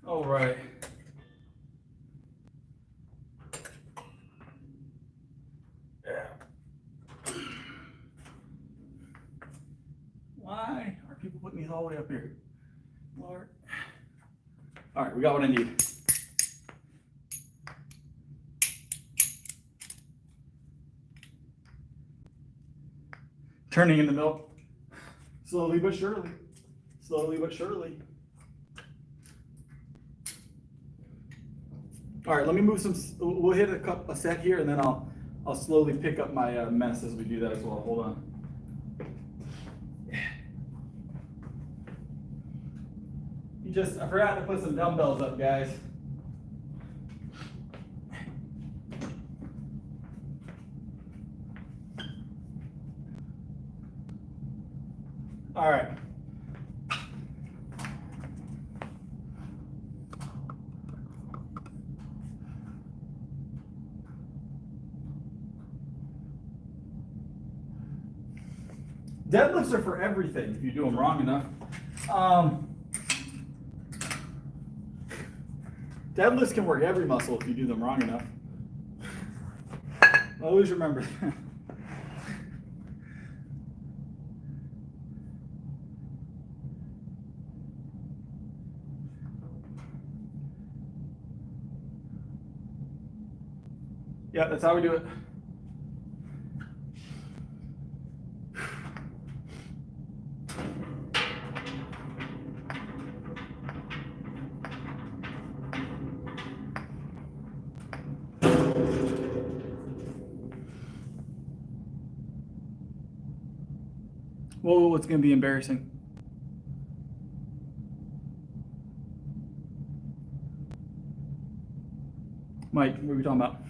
[SPEAKER 1] All right. Why are people putting these all the way up here? Lord. All right, we got what I need. Turning into milk. Slowly but surely. All right, let me move some. We'll hit a set here, and then I'll slowly pick up my mess as we do that as well. Hold on. I forgot to put some dumbbells up, guys. All right. Deadlifts are for everything if you do them wrong enough. Deadlifts can work every muscle if you do them wrong enough. Always remember that. Yeah, that's how we do it. Whoa, what's going to be embarrassing? Mike, what are we talking about?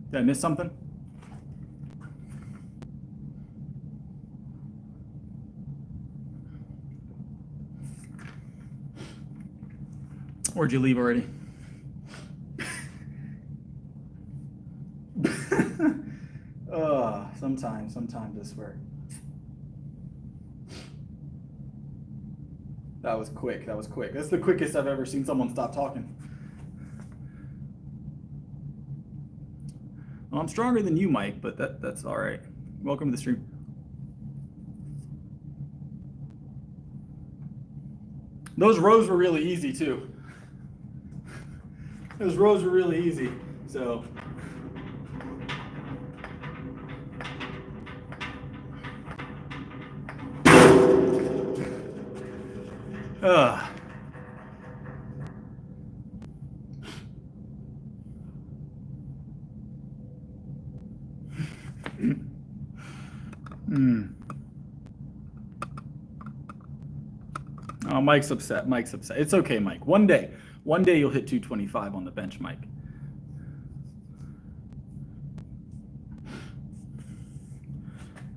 [SPEAKER 1] Did I miss something? Where'd you leave already? Sometimes I swear. That was quick. That was quick. That's the quickest I've ever seen someone stop talking. Well, I'm stronger than you, Mike, but that's all right. Welcome to the stream. Those rows were really easy too. Those rows were really easy. So Oh, Mike's upset. Mike's upset. It's okay, Mike. One day you'll hit 225 on the bench, Mike.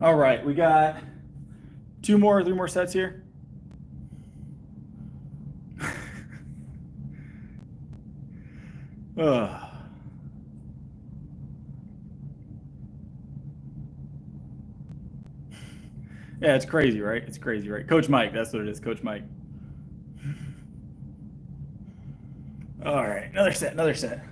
[SPEAKER 1] All right, we got 3 more sets here. Yeah, it's crazy, right? It's crazy, right? Coach Mike, that's what it is, Coach Mike. All right, another set.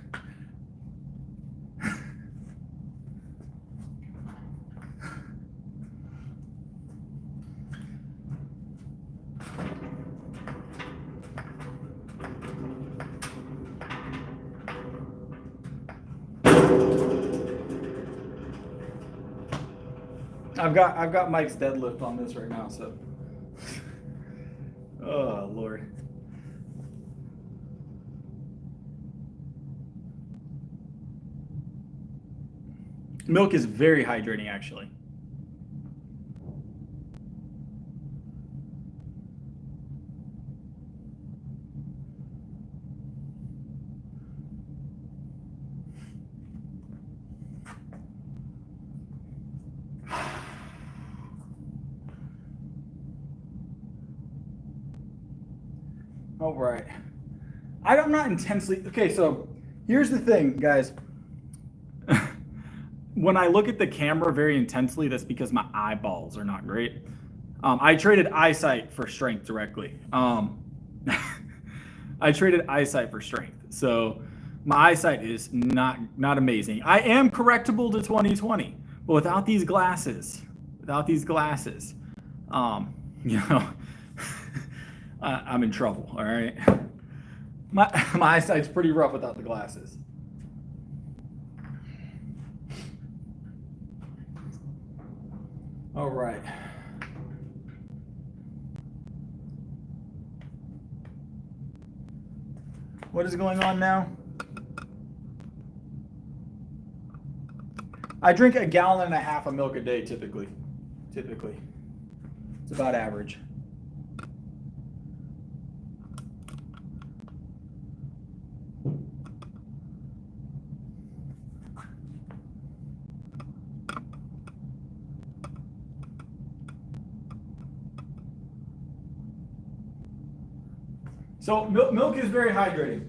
[SPEAKER 1] I've got Mike's deadlift on this right now, so. Oh, Lord. Milk is very hydrating, actually. All right. I'm not intensely, okay, so here's the thing, guys. When I look at the camera very intensely, that's because my eyeballs are not great. I traded Eyesight for strength directly. I traded Eyesight for strength. So my eyesight is not amazing. I am correctable to 20/20, but without these glasses, you know, I'm in trouble, all right? My eyesight's pretty rough without the glasses. All right. What is going on now? I drink 1.5 gallons of milk a day typically. It's about average. So milk is very hydrating.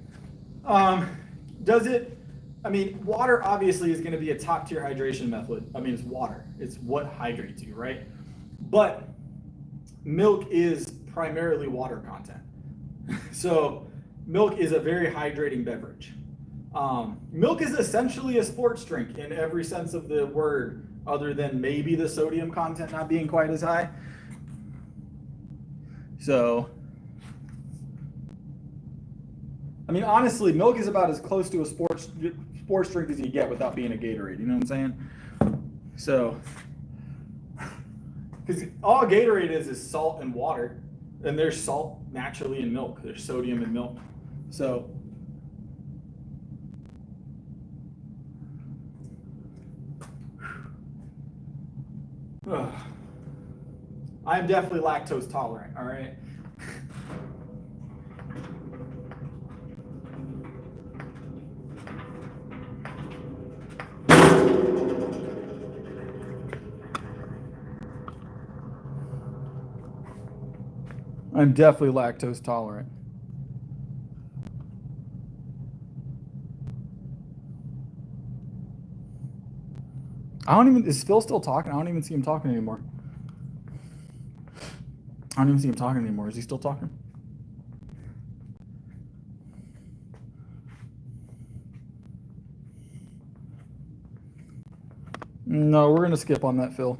[SPEAKER 1] Water obviously is going to be a top tier hydration method. I mean, it's water. It's what hydrates you, right? But milk is primarily water content. So milk is a very hydrating beverage. Milk is essentially a sports drink in every sense of the word, other than maybe the sodium content not being quite as high. So, I mean, honestly, milk is about as close to a sports drink as you get without being a Gatorade. You know what I'm saying? So, because all Gatorade is salt and water, and there's salt naturally in milk. There's sodium in milk. So, I am definitely lactose tolerant. All right. I'm definitely lactose tolerant. Is Phil still talking? I don't even see him talking anymore. Is he still talking? No, we're gonna skip on that, Phil.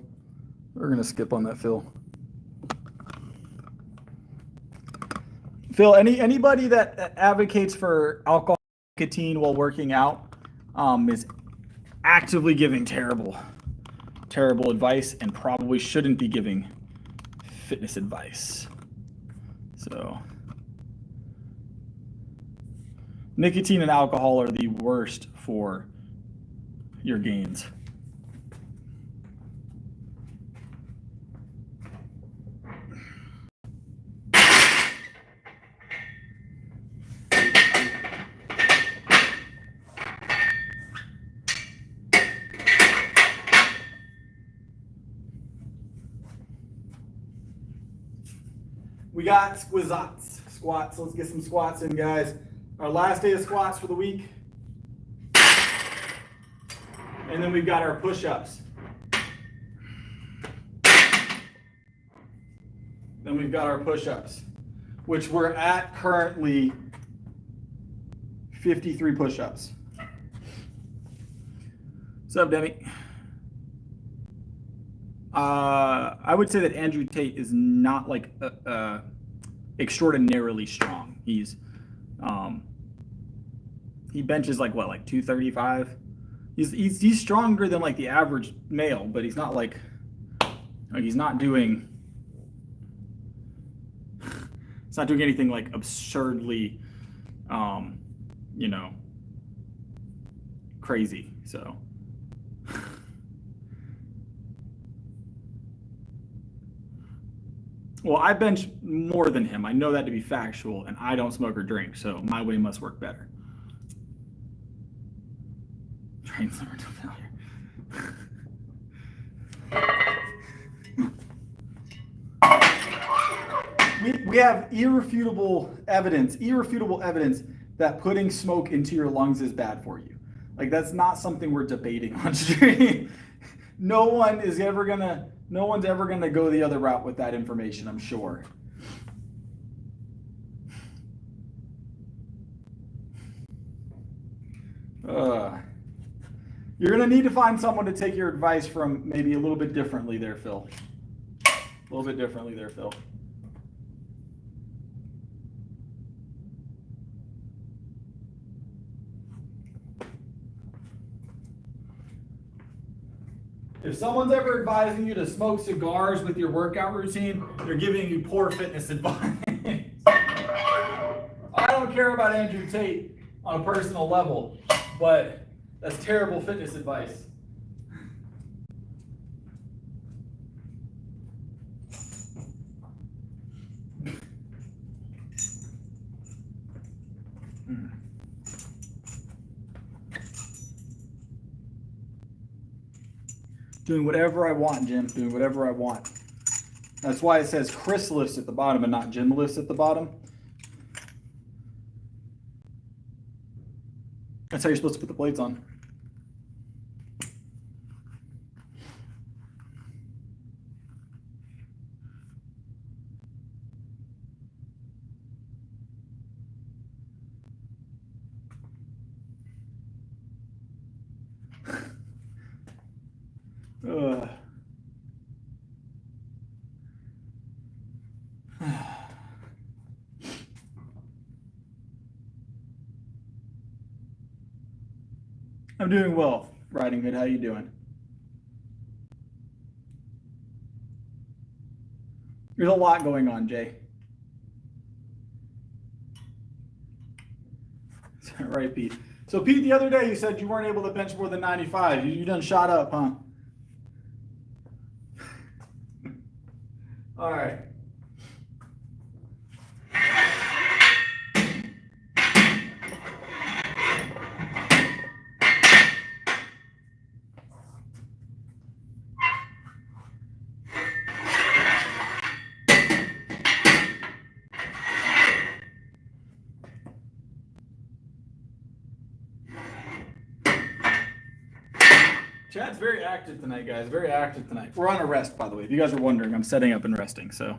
[SPEAKER 1] We're gonna skip on that, Phil. Phil, anybody that advocates for alcohol, nicotine while working out is actively giving terrible advice and probably shouldn't be giving fitness advice. So nicotine and alcohol are the worst for your gains. We got squats. Let's get some squats in, guys. Our last day of squats for the week. And then we've got our push-ups. Then we've got our push-ups, which we're at currently 53 push-ups. What's up, Demi? I would say that Andrew Tate is not like extraordinarily strong. He's he benches like what, like 235. He's stronger than like the average male, but he's not like he's not doing anything like absurdly you know, crazy. So well, I bench more than him. I know that to be factual, and I don't smoke or drink, so my way must work better. Train summer to failure. We have irrefutable evidence that putting smoke into your lungs is bad for you. Like, that's not something we're debating on stream. No one's ever gonna go the other route with that information, I'm sure. You're gonna need to find someone to take your advice from maybe a little bit differently there, Phil. A little bit differently there, Phil. If someone's ever advising you to smoke cigars with your workout routine, they're giving you poor fitness advice. I don't care about Andrew Tate on a personal level, but that's terrible fitness advice. Doing whatever I want, Jim. Doing whatever I want. That's why it says Chris lifts at the bottom and not Jim lifts at the bottom. That's how you're supposed to put the plates on. I'm doing well, Riding Hood. How you doing? There's a lot going on, Jay. Right, Pete. So, Pete, the other day you said you weren't able to bench more than 95. You done shot up, huh? All right. Chad's very active tonight, guys. Very active tonight. We're on a rest, by the way. If you guys are wondering, I'm setting up and resting, so.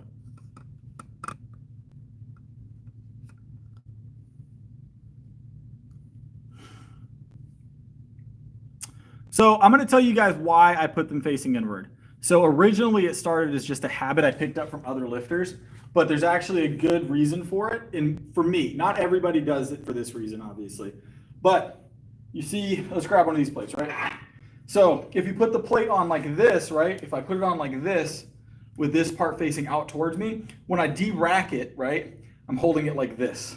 [SPEAKER 1] So I'm going to tell you guys why I put them facing inward. So originally it started as just a habit I picked up from other lifters, but there's actually a good reason for it. And for me, not everybody does it for this reason, obviously. But you see, let's grab one of these plates, right? So if you put the plate on like this, right? If I put it on like this with this part facing out towards me, when I de-rack it, right? I'm holding it like this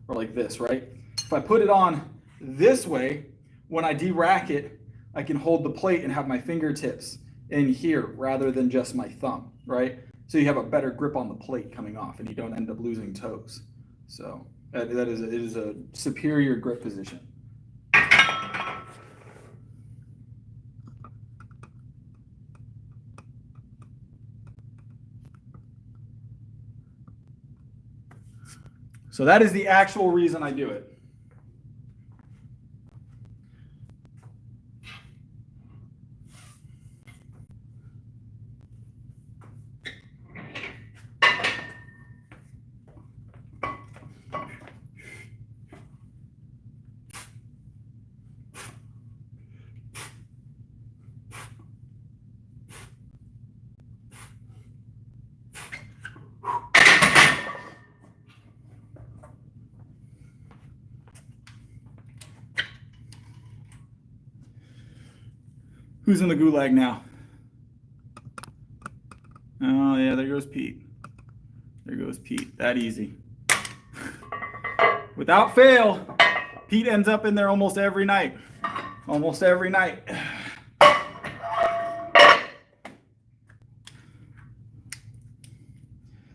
[SPEAKER 1] or like this, right? If I put it on this way, when I de-rack it, I can hold the plate and have my fingertips in here rather than just my thumb, right? So you have a better grip on the plate coming off and you don't end up losing toes. So it is a superior grip position. So that is the actual reason I do it. Who's in the gulag now? Oh, yeah, there goes Pete. There goes Pete. That easy. Without fail, Pete ends up in there almost every night. Almost every night.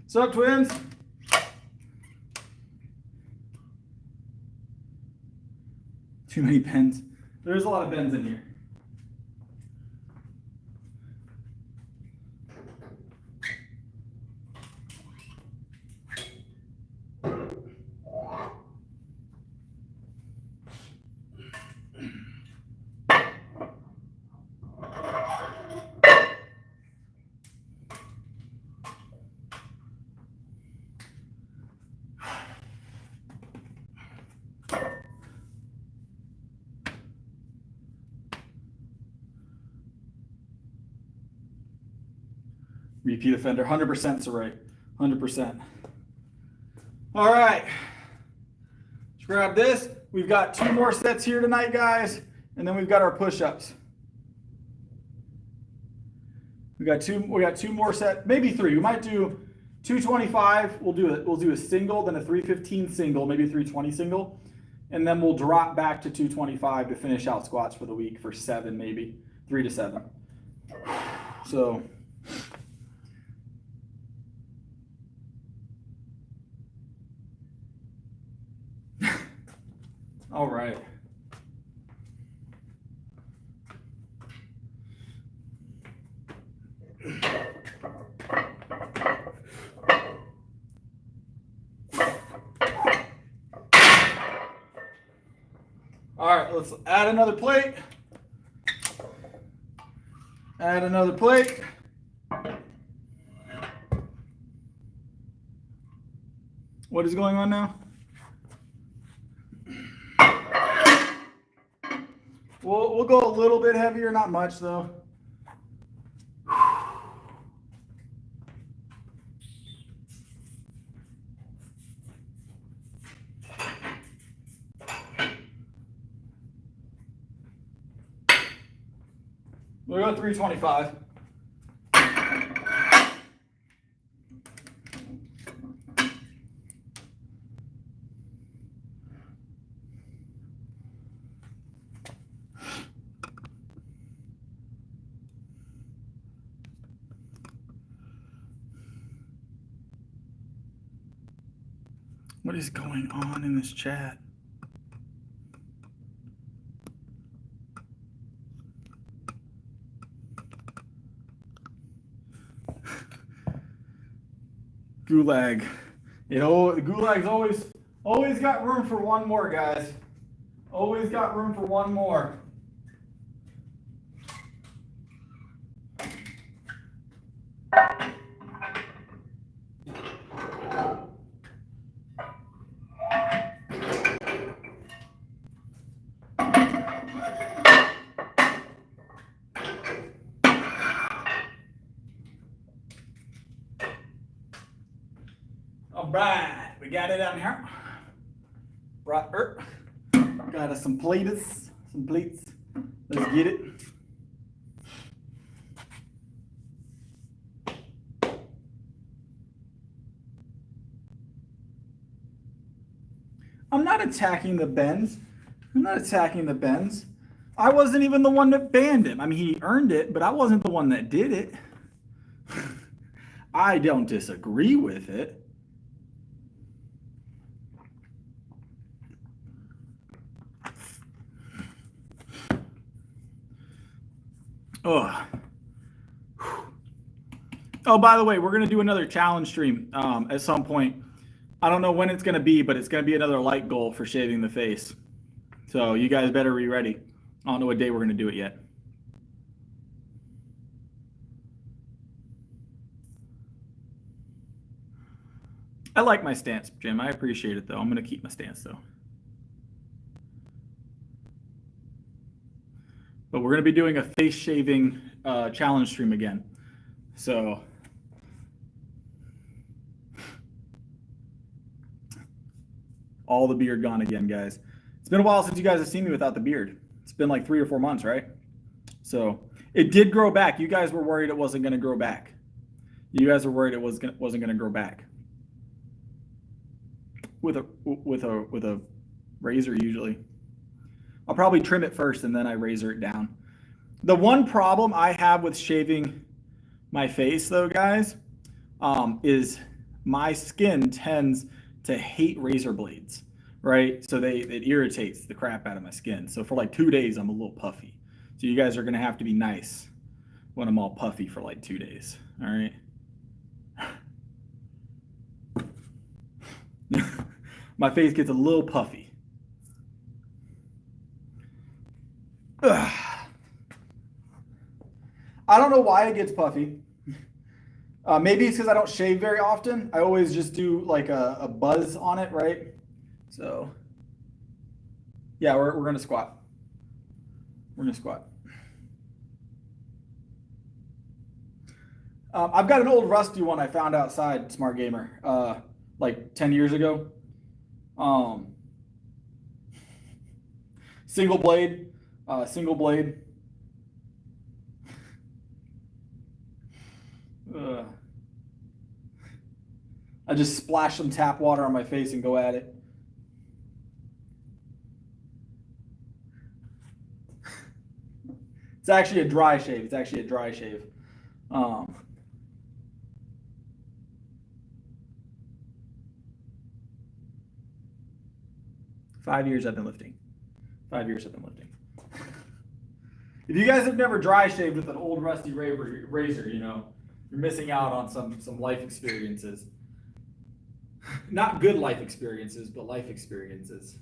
[SPEAKER 1] What's up, twins? Too many bends. There's a lot of bends in here. Repeat offender, 100% Saray, 100%. All right, let's grab this. We've got 2 more sets here tonight, guys, and then we've got our push-ups. We got two more sets, maybe 3. We might do 225. We'll do a single, then a 315 single, maybe a 320 single, and then we'll drop back to 225 to finish out squats for the week for 7, maybe 3 to 7. So. All right. All right, let's add another plate. Add another plate. What is going on now? We'll go a little bit heavier, not much though. We'll go 325. What is going on in this chat? Gulag. Gulag's always got room for one more, guys. Always got room for one more. right, we got it on here. Right, got us some plates, Let's get it. I'm not attacking the bends. I wasn't even the one that banned him. I mean, he earned it, but I wasn't the one that did it. I don't disagree with it. Oh, by the way, we're going to do another challenge stream at some point. I don't know when it's going to be, but it's going to be another light goal for shaving the face. So you guys better be ready. I don't know what day we're going to do it yet. I like my stance, Jim. I appreciate it, though. I'm going to keep my stance, though. But we're going to be doing a face shaving challenge stream again. So all the beard gone again, guys. It's been a while since you guys have seen me without the beard. It's been like 3 or 4 months, right? So it did grow back. You guys were worried it wasn't going to grow back. You guys were worried it wasn't going to grow back. With a razor usually. I'll probably trim it first and then I razor it down. The one problem I have with shaving my face, though, guys, is my skin tends to hate razor blades, right? So it irritates the crap out of my skin. So for like 2 days, I'm a little puffy. So you guys are going to have to be nice when I'm all puffy for like 2 days, all right? My face gets a little puffy. Ugh. I don't know why it gets puffy. Maybe it's because I don't shave very often. I always just do like a buzz on it, right? So, yeah, we're going to squat. We're going to squat. I've got an old rusty one I found outside, Smart Gamer, like 10 years ago. Single blade. I just splash some tap water on my face and go at it. It's actually a dry shave. 5 years I've been lifting. 5 years I've been lifting. If you guys have never dry shaved with an old rusty razor, you know, you're missing out on some life experiences. Not good life experiences, but life experiences.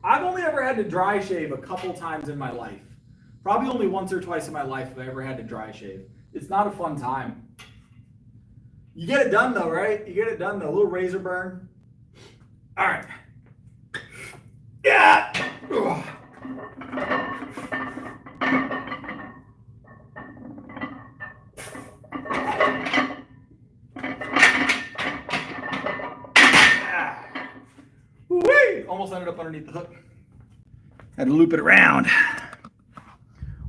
[SPEAKER 1] I've only ever had to dry shave a couple times in my life. Probably only once or twice in my life have I ever had to dry shave. It's not a fun time. You get it done though, right? You get it done though. A little razor burn. All right. Yeah. Ugh. Whee! Almost ended up underneath the hook. Had to loop it around.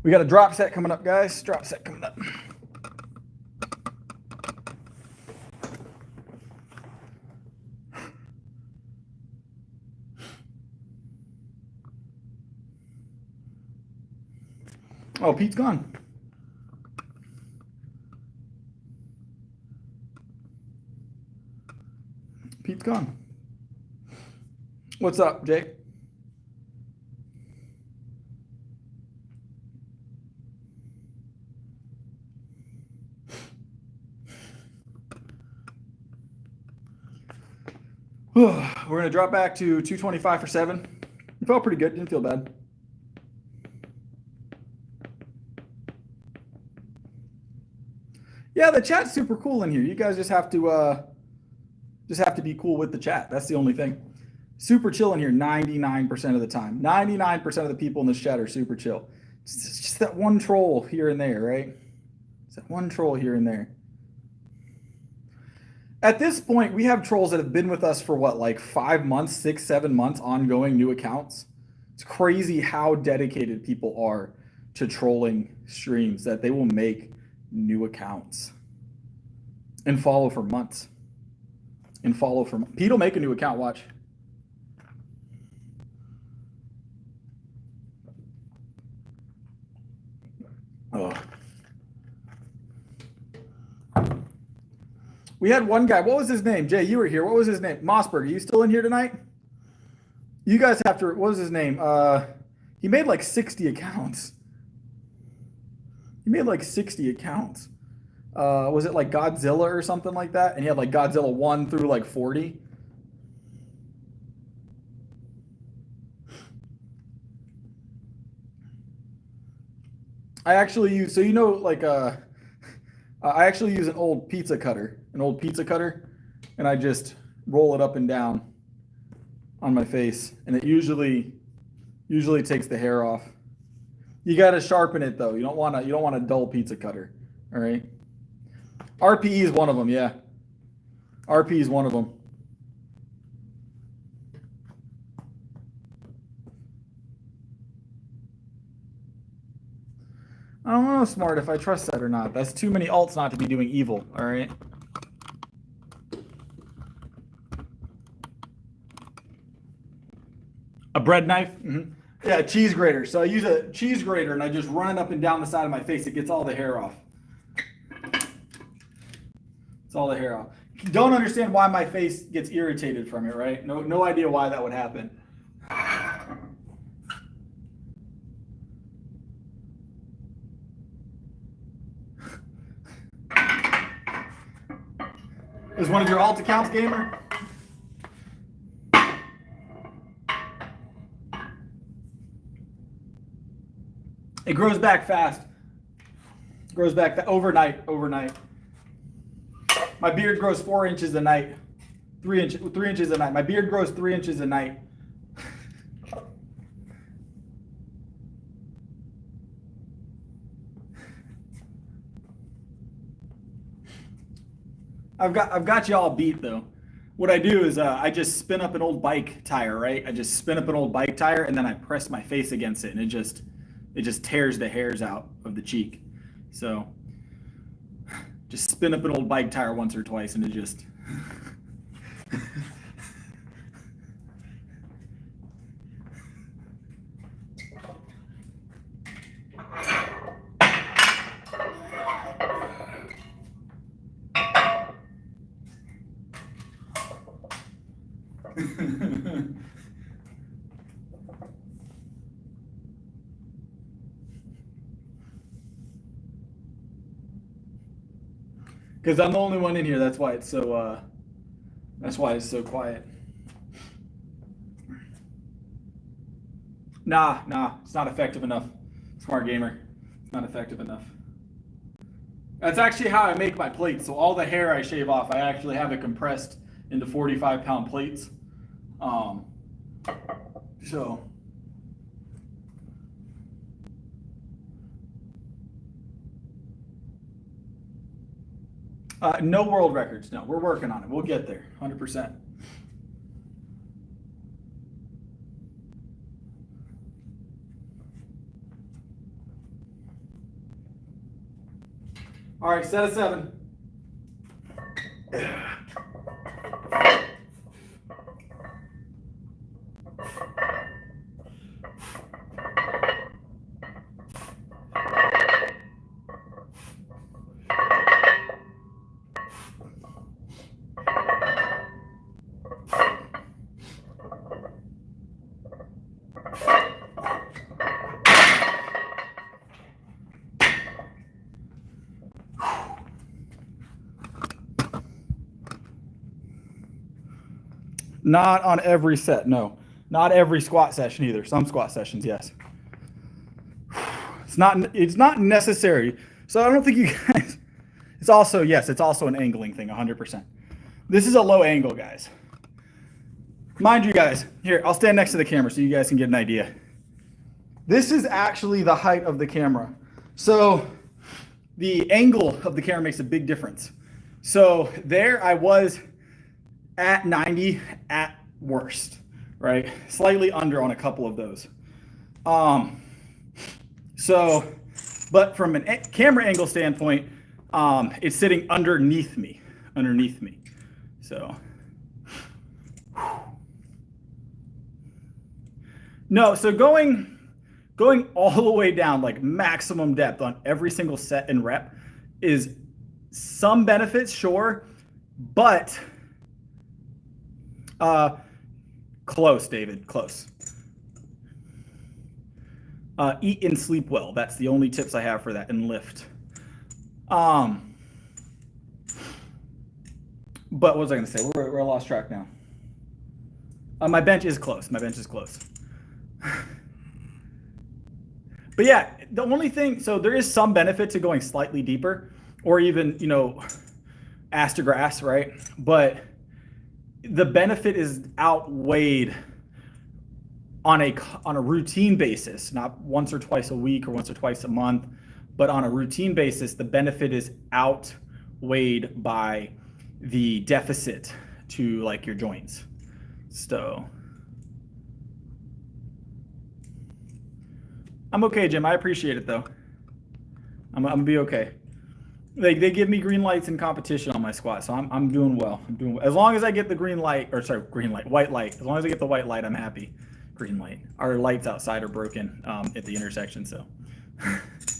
[SPEAKER 1] We got a drop set coming up, guys. Drop set coming up. Oh, Pete's gone. Pete's gone. What's up, Jake? We're going to drop back to 225 for 7. It felt pretty good. Didn't feel bad. Yeah, the chat's super cool in here. You guys just have to be cool with the chat. That's the only thing. Super chill in here 99% of the time. 99% of the people in this chat are super chill. It's just that one troll here and there, right? It's that one troll here and there. At this point, we have trolls that have been with us for what, like 5 months, 6, 7 months, ongoing new accounts. It's crazy how dedicated people are to trolling streams that they will make new accounts and follow for months. Pete will make a new account, watch. Oh. We had one guy. What was his name? Jay, you were here. What was his name? Mossberg. Are you still in here tonight? You guys have to. What was his name? He made like 60 accounts. Was it like Godzilla or something like that? And he had like Godzilla 1 through like 40. I actually use, so you know, like I actually use an old pizza cutter, and I just roll it up and down on my face, and it usually takes the hair off. You got to sharpen it though. You don't want a dull pizza cutter. All right. RPE is one of them. Yeah. RPE is one of them. I don't know, Smart, if I trust that or not. That's too many alts not to be doing evil. All right. A bread knife? Mm-hmm. Yeah, a cheese grater. So I use a cheese grater and I just run it up and down the side of my face. It gets all the hair off. It's all the hair off. Don't understand why my face gets irritated from it, right? No idea why that would happen. Is one of your alt accounts, gamer? It grows back fast. Grows back overnight. My beard grows 4 inches a night. 3 inches a night. My beard grows 3 inches a night. I've got you all beat though. What I do is I just spin up an old bike tire, right? I just spin up an old bike tire and then I press my face against it, and it just tears the hairs out of the cheek. So just spin up an old bike tire once or twice and it just because I'm the only one in here. That's why it's so quiet. Nah, it's not effective enough. Smart gamer, it's not effective enough. That's actually how I make my plates. So all the hair I shave off, I actually have it compressed into 45-pound plates. So no world records. No, we're working on it. We'll get there, 100%. All right, set of 7. Not on every set, no. Not every squat session either. Some squat sessions, yes. It's not necessary. So I don't think you guys, it's also an angling thing, 100%. This is a low angle, guys. Mind you guys, here, I'll stand next to the camera so you guys can get an idea. This is actually the height of the camera. So the angle of the camera makes a big difference. So there I was at 90 at worst, right? Slightly under on a couple of those. But from a camera angle standpoint, it's sitting underneath me. So, no, so going all the way down, like maximum depth on every single set and rep is some benefits, sure, but close, David, close. Eat and sleep well. That's the only tips I have for that, and lift. But what was I going to say? We're lost track now. My bench is close. But yeah, the only thing, so there is some benefit to going slightly deeper, or even, ass to grass, right? But the benefit is outweighed on a routine basis, not once or twice a week or once or twice a month, but on a routine basis, the benefit is outweighed by the deficit to like your joints. So I'm okay, Jim. I appreciate it though. I'm gonna be okay. They give me green lights in competition on my squat, so I'm doing well. As long as I get the white light. As long as I get the white light, I'm happy. Green light. Our lights outside are broken at the intersection, so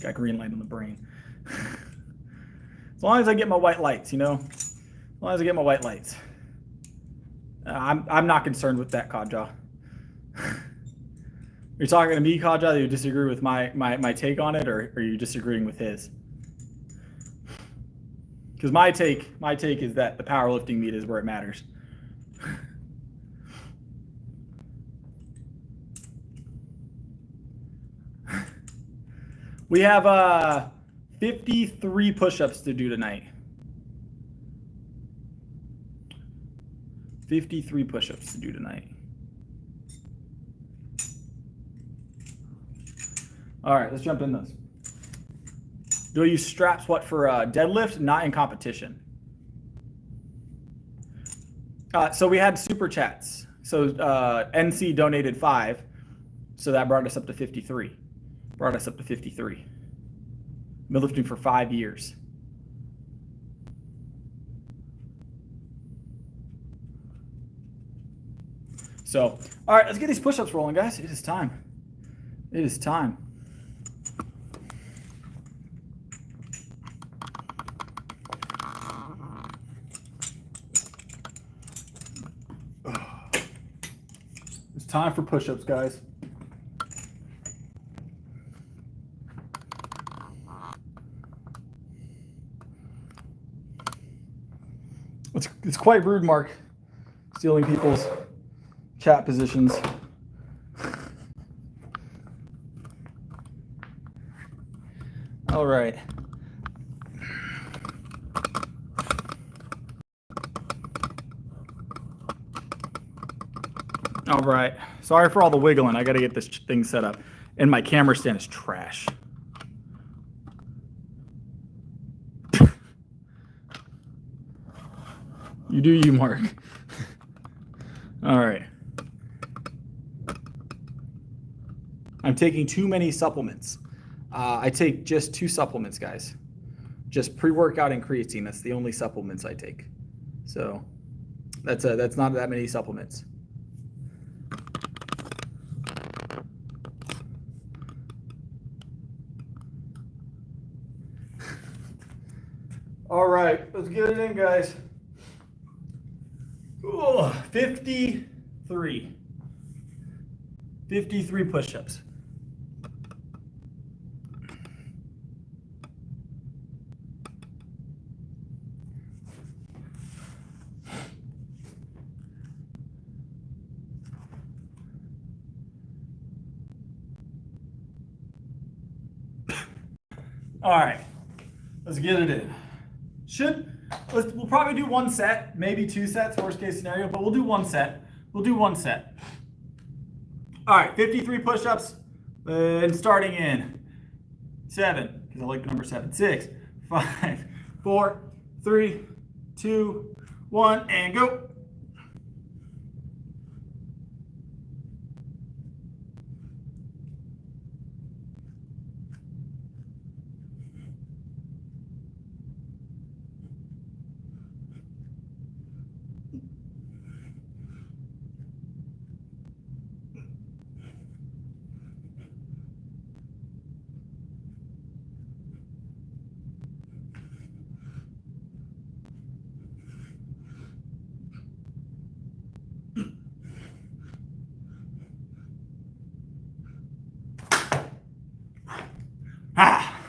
[SPEAKER 1] got green light on the brain. As long as I get my white lights, As long as I get my white lights. I'm not concerned with that, Kaja. You're talking to me, Kaja, that you disagree with my take on it, or are you disagreeing with his? Because my take is that the powerlifting meet is where it matters. We have 53 push-ups to do tonight. 53 push-ups to do tonight. All right, let's jump in those. Do I use straps for deadlift? Not in competition. So we had super chats. So NC donated 5, so that brought us up to 53. Been lifting for 5 years. So, all right, let's get these push-ups rolling, guys. It is time. It's time for push-ups, guys. It's quite rude, Mark, stealing people's chat positions. All right. All right. Sorry for all the wiggling. I got to get this thing set up. And my camera stand is trash. You do you, Mark. All right. I'm taking too many supplements. I take just 2 supplements, guys. Just pre-workout and creatine. That's the only supplements I take. So that's not that many supplements. All right, let's get it in, guys. Ooh, 53. 53 push-ups. All right, let's get it in. We'll probably do 1 set, maybe 2 sets, worst case scenario, but we'll do 1 set. All right, 53 push-ups, and starting in 7, because I like the number 7, 6, 5, 4, 3, 2, 1, and go. Ah,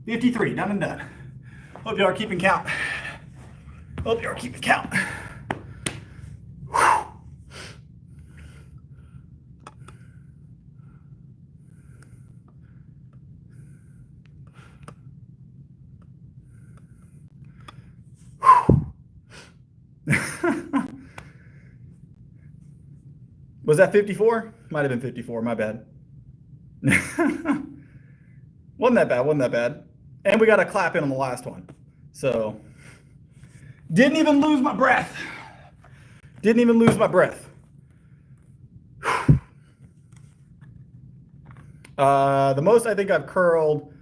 [SPEAKER 1] 53, done and done. Hope you are keeping count. Hope you are keeping count. Was that 54? Might have been 54, my bad. Wasn't that bad, wasn't that bad. And we got a clap in on the last one. So, didn't even lose my breath. Didn't even lose my breath. The most I think I've curled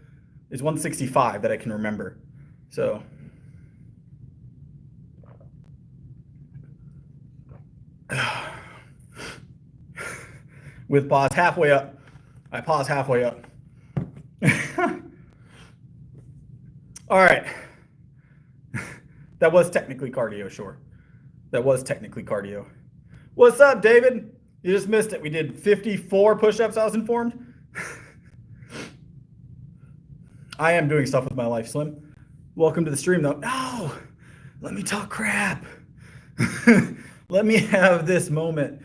[SPEAKER 1] is 165 that I can remember. So, with pause halfway up. I pause halfway up. All right. That was technically cardio, sure. That was technically cardio. What's up, David? You just missed it. We did 54 push-ups, I was informed. I am doing stuff with my life, Slim. Welcome to the stream, though. No, let me talk crap. Let me have this moment.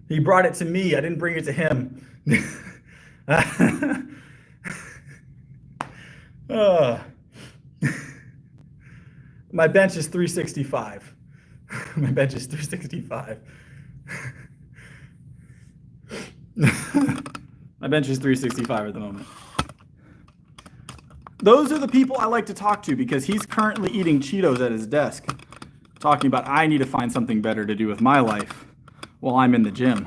[SPEAKER 1] He brought it to me. I didn't bring it to him. My bench is 365. My bench is 365. My bench is 365 at the moment. Those are the people I like to talk to because he's currently eating Cheetos at his desk, talking about I need to find something better to do with my life while I'm in the gym.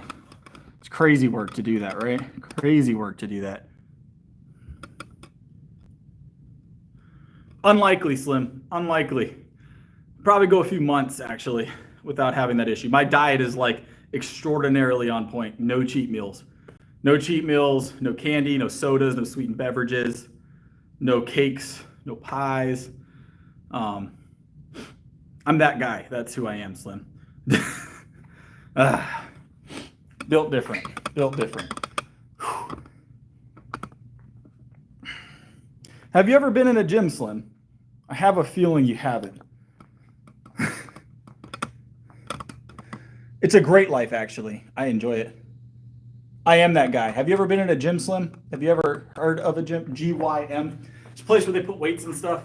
[SPEAKER 1] It's crazy work to do that, right? Crazy work to do that. Unlikely, Slim. Unlikely. Probably go a few months, actually, without having that issue. My diet is, like, extraordinarily on point. No cheat meals. No cheat meals, no candy, no sodas, no sweetened beverages, no cakes, no pies. I'm that guy. That's who I am, Slim. Built different. Built different. Have you ever been in a gym, Slim? I have a feeling you haven't. It's a great life, actually. I enjoy it. I am that guy. Have you ever been in a gym, Slim? Have you ever heard of a gym? GYM. It's a place where they put weights and stuff.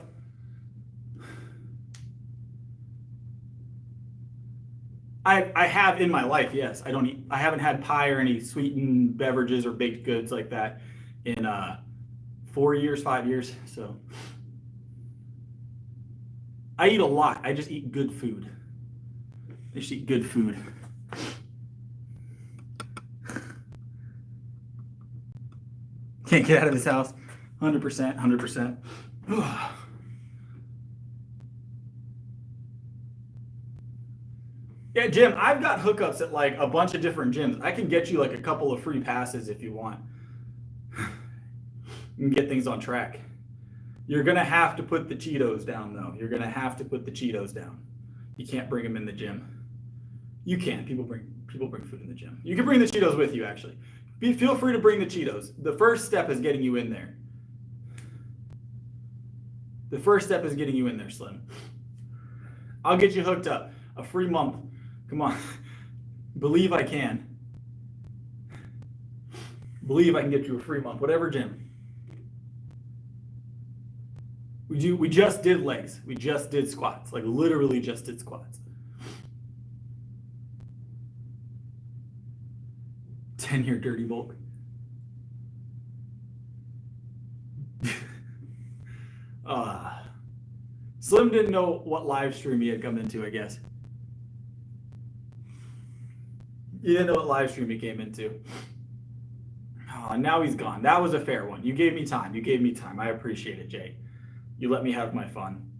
[SPEAKER 1] I have in my life, yes. I haven't had pie or any sweetened beverages or baked goods like that in 4 years, 5 years. So I eat a lot. I just eat good food. I just eat good food. Can't get out of this house. 100%, 100%. Yeah, Jim, I've got hookups at like a bunch of different gyms. I can get you like a couple of free passes if you want. You can get things on track. You're going to have to put the Cheetos down, though. You're going to have to put the Cheetos down. You can't bring them in the gym. You can. People bring food in the gym. You can bring the Cheetos with you, actually. Feel free to bring the Cheetos. The first step is getting you in there. The first step is getting you in there, Slim. I'll get you hooked up. A free month. Come on. Believe I can. Believe I can get you a free month. Whatever gym. We just did legs. We just did squats. Like literally just did squats. 10-year dirty bulk. Slim didn't know what live stream he had come into, I guess. He didn't know what live stream he came into. Oh, now he's gone. That was a fair one. You gave me time. You gave me time. I appreciate it, Jay. You let me have my fun.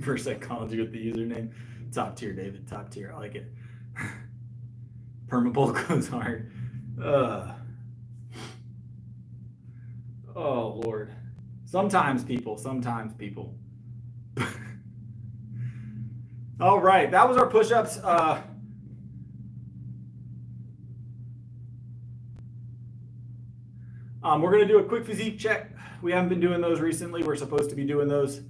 [SPEAKER 1] For psychology with the username. Top tier, David. Top tier. I like it. Permabowl goes hard. Oh, Lord. Sometimes people. All right. That was our push-ups. We're going to do a quick physique check. We haven't been doing those recently. We're supposed to be doing those.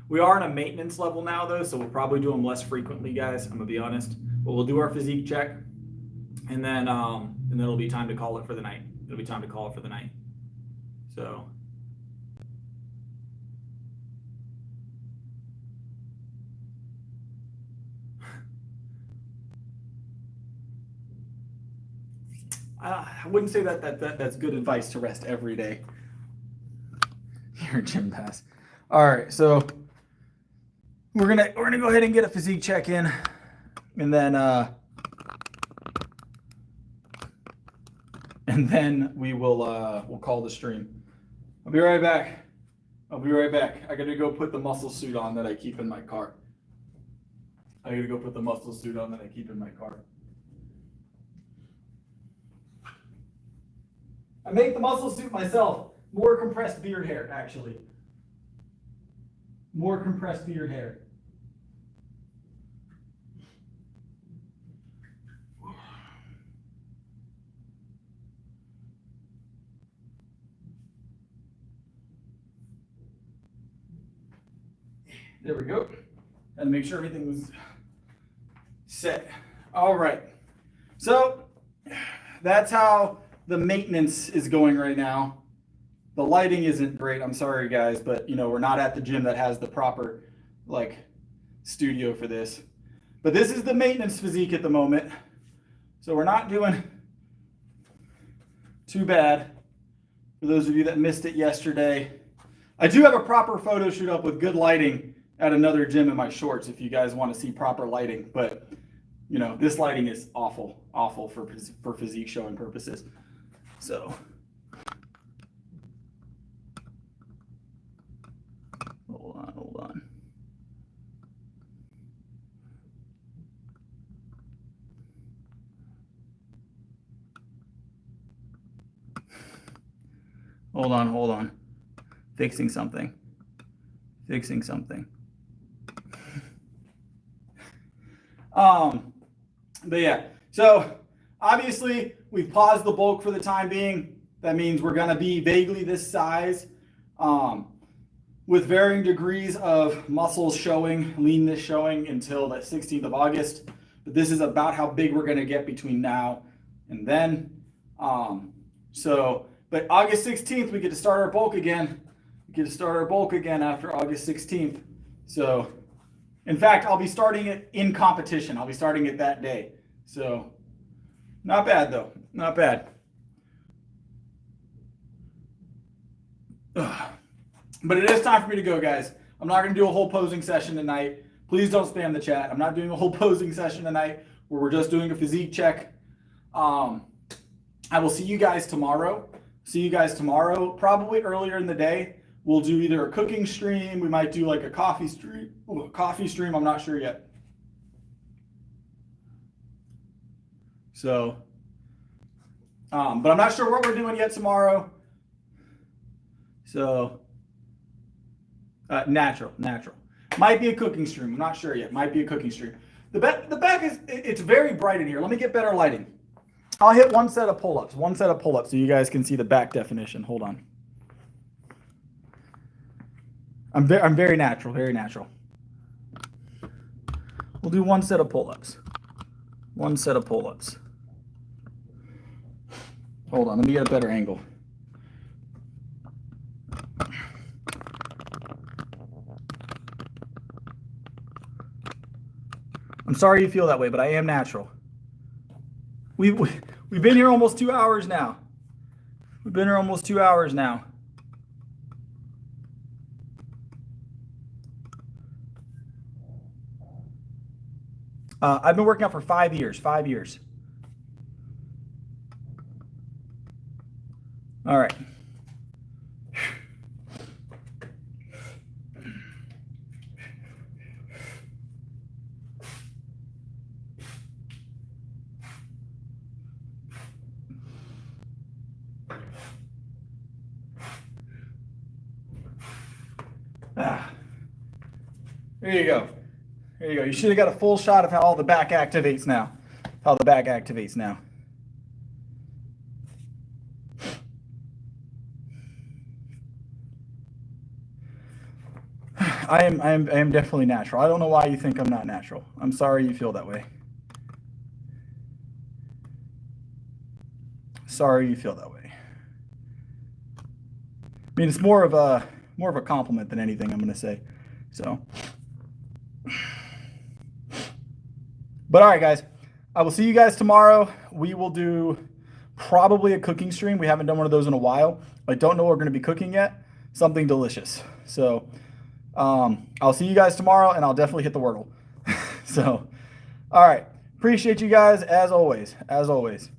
[SPEAKER 1] We are on a maintenance level now, though, so we'll probably do them less frequently, guys. I'm going to be honest. But we'll do our physique check, and then it'll be time to call it for the night. It'll be time to call it for the night. So... I wouldn't say that's good advice to rest every day. Your gym pass. All right, so we're gonna go ahead and get a physique check in, and then we will we'll call the stream. I'll be right back. I gotta go put the muscle suit on that I keep in my car. I make the muscle suit myself. More compressed beard hair, actually. More compressed beard hair. There we go. And make sure everything was set. All right. So that's how the maintenance is going right now. The lighting isn't great. I'm sorry, guys, but we're not at the gym that has the proper studio for this. But this is the maintenance physique at the moment. So we're not doing too bad. For those of you that missed it yesterday, I do have a proper photo shoot up with good lighting at another gym in my shorts if you guys want to see proper lighting. But this lighting is awful for physique showing purposes. So hold on. Hold on. Fixing something. But yeah, so obviously we've paused the bulk for the time being. That means we're going to be vaguely this size, with varying degrees of muscles showing, leanness showing until the 16th of August. But this is about how big we're going to get between now and then. But August 16th, we get to start our bulk again. After August 16th. So, in fact, I'll be starting it in competition. I'll be starting it that day. So, not bad though. Not bad. But it is time for me to go, guys. I'm not going to do a whole posing session tonight. Please don't spam the chat. I'm not doing a whole posing session tonight where we're just doing a physique check. I will see you guys tomorrow. Probably earlier in the day. We'll do either a cooking stream. We might do like a coffee stream. I'm not sure yet. So, but I'm not sure what we're doing yet tomorrow. So, natural. Might be a cooking stream. I'm not sure yet. Might be a cooking stream. The back it's very bright in here. Let me get better lighting. I'll hit one set of pull-ups so you guys can see the back definition. Hold on. I'm very natural. We'll do one set of pull-ups. Hold on, let me get a better angle. I'm sorry you feel that way, but I am natural. We've been here almost 2 hours now. We've been here almost 2 hours now. I've been working out for 5 years. 5 years. All right. There you go. There you go. You should have got a full shot of how all the back activates now. How the back activates now. I am definitely natural. I don't know why you think I'm not natural. I'm sorry you feel that way. Sorry you feel that way. I mean, it's more of a compliment than anything, I'm going to say. So, but all right, guys, I will see you guys tomorrow. We will do probably a cooking stream. We haven't done one of those in a while. I don't know what we're going to be cooking yet. Something delicious. So, I'll see you guys tomorrow, and I'll definitely hit the Wordle. So, all right. Appreciate you guys as always. As always.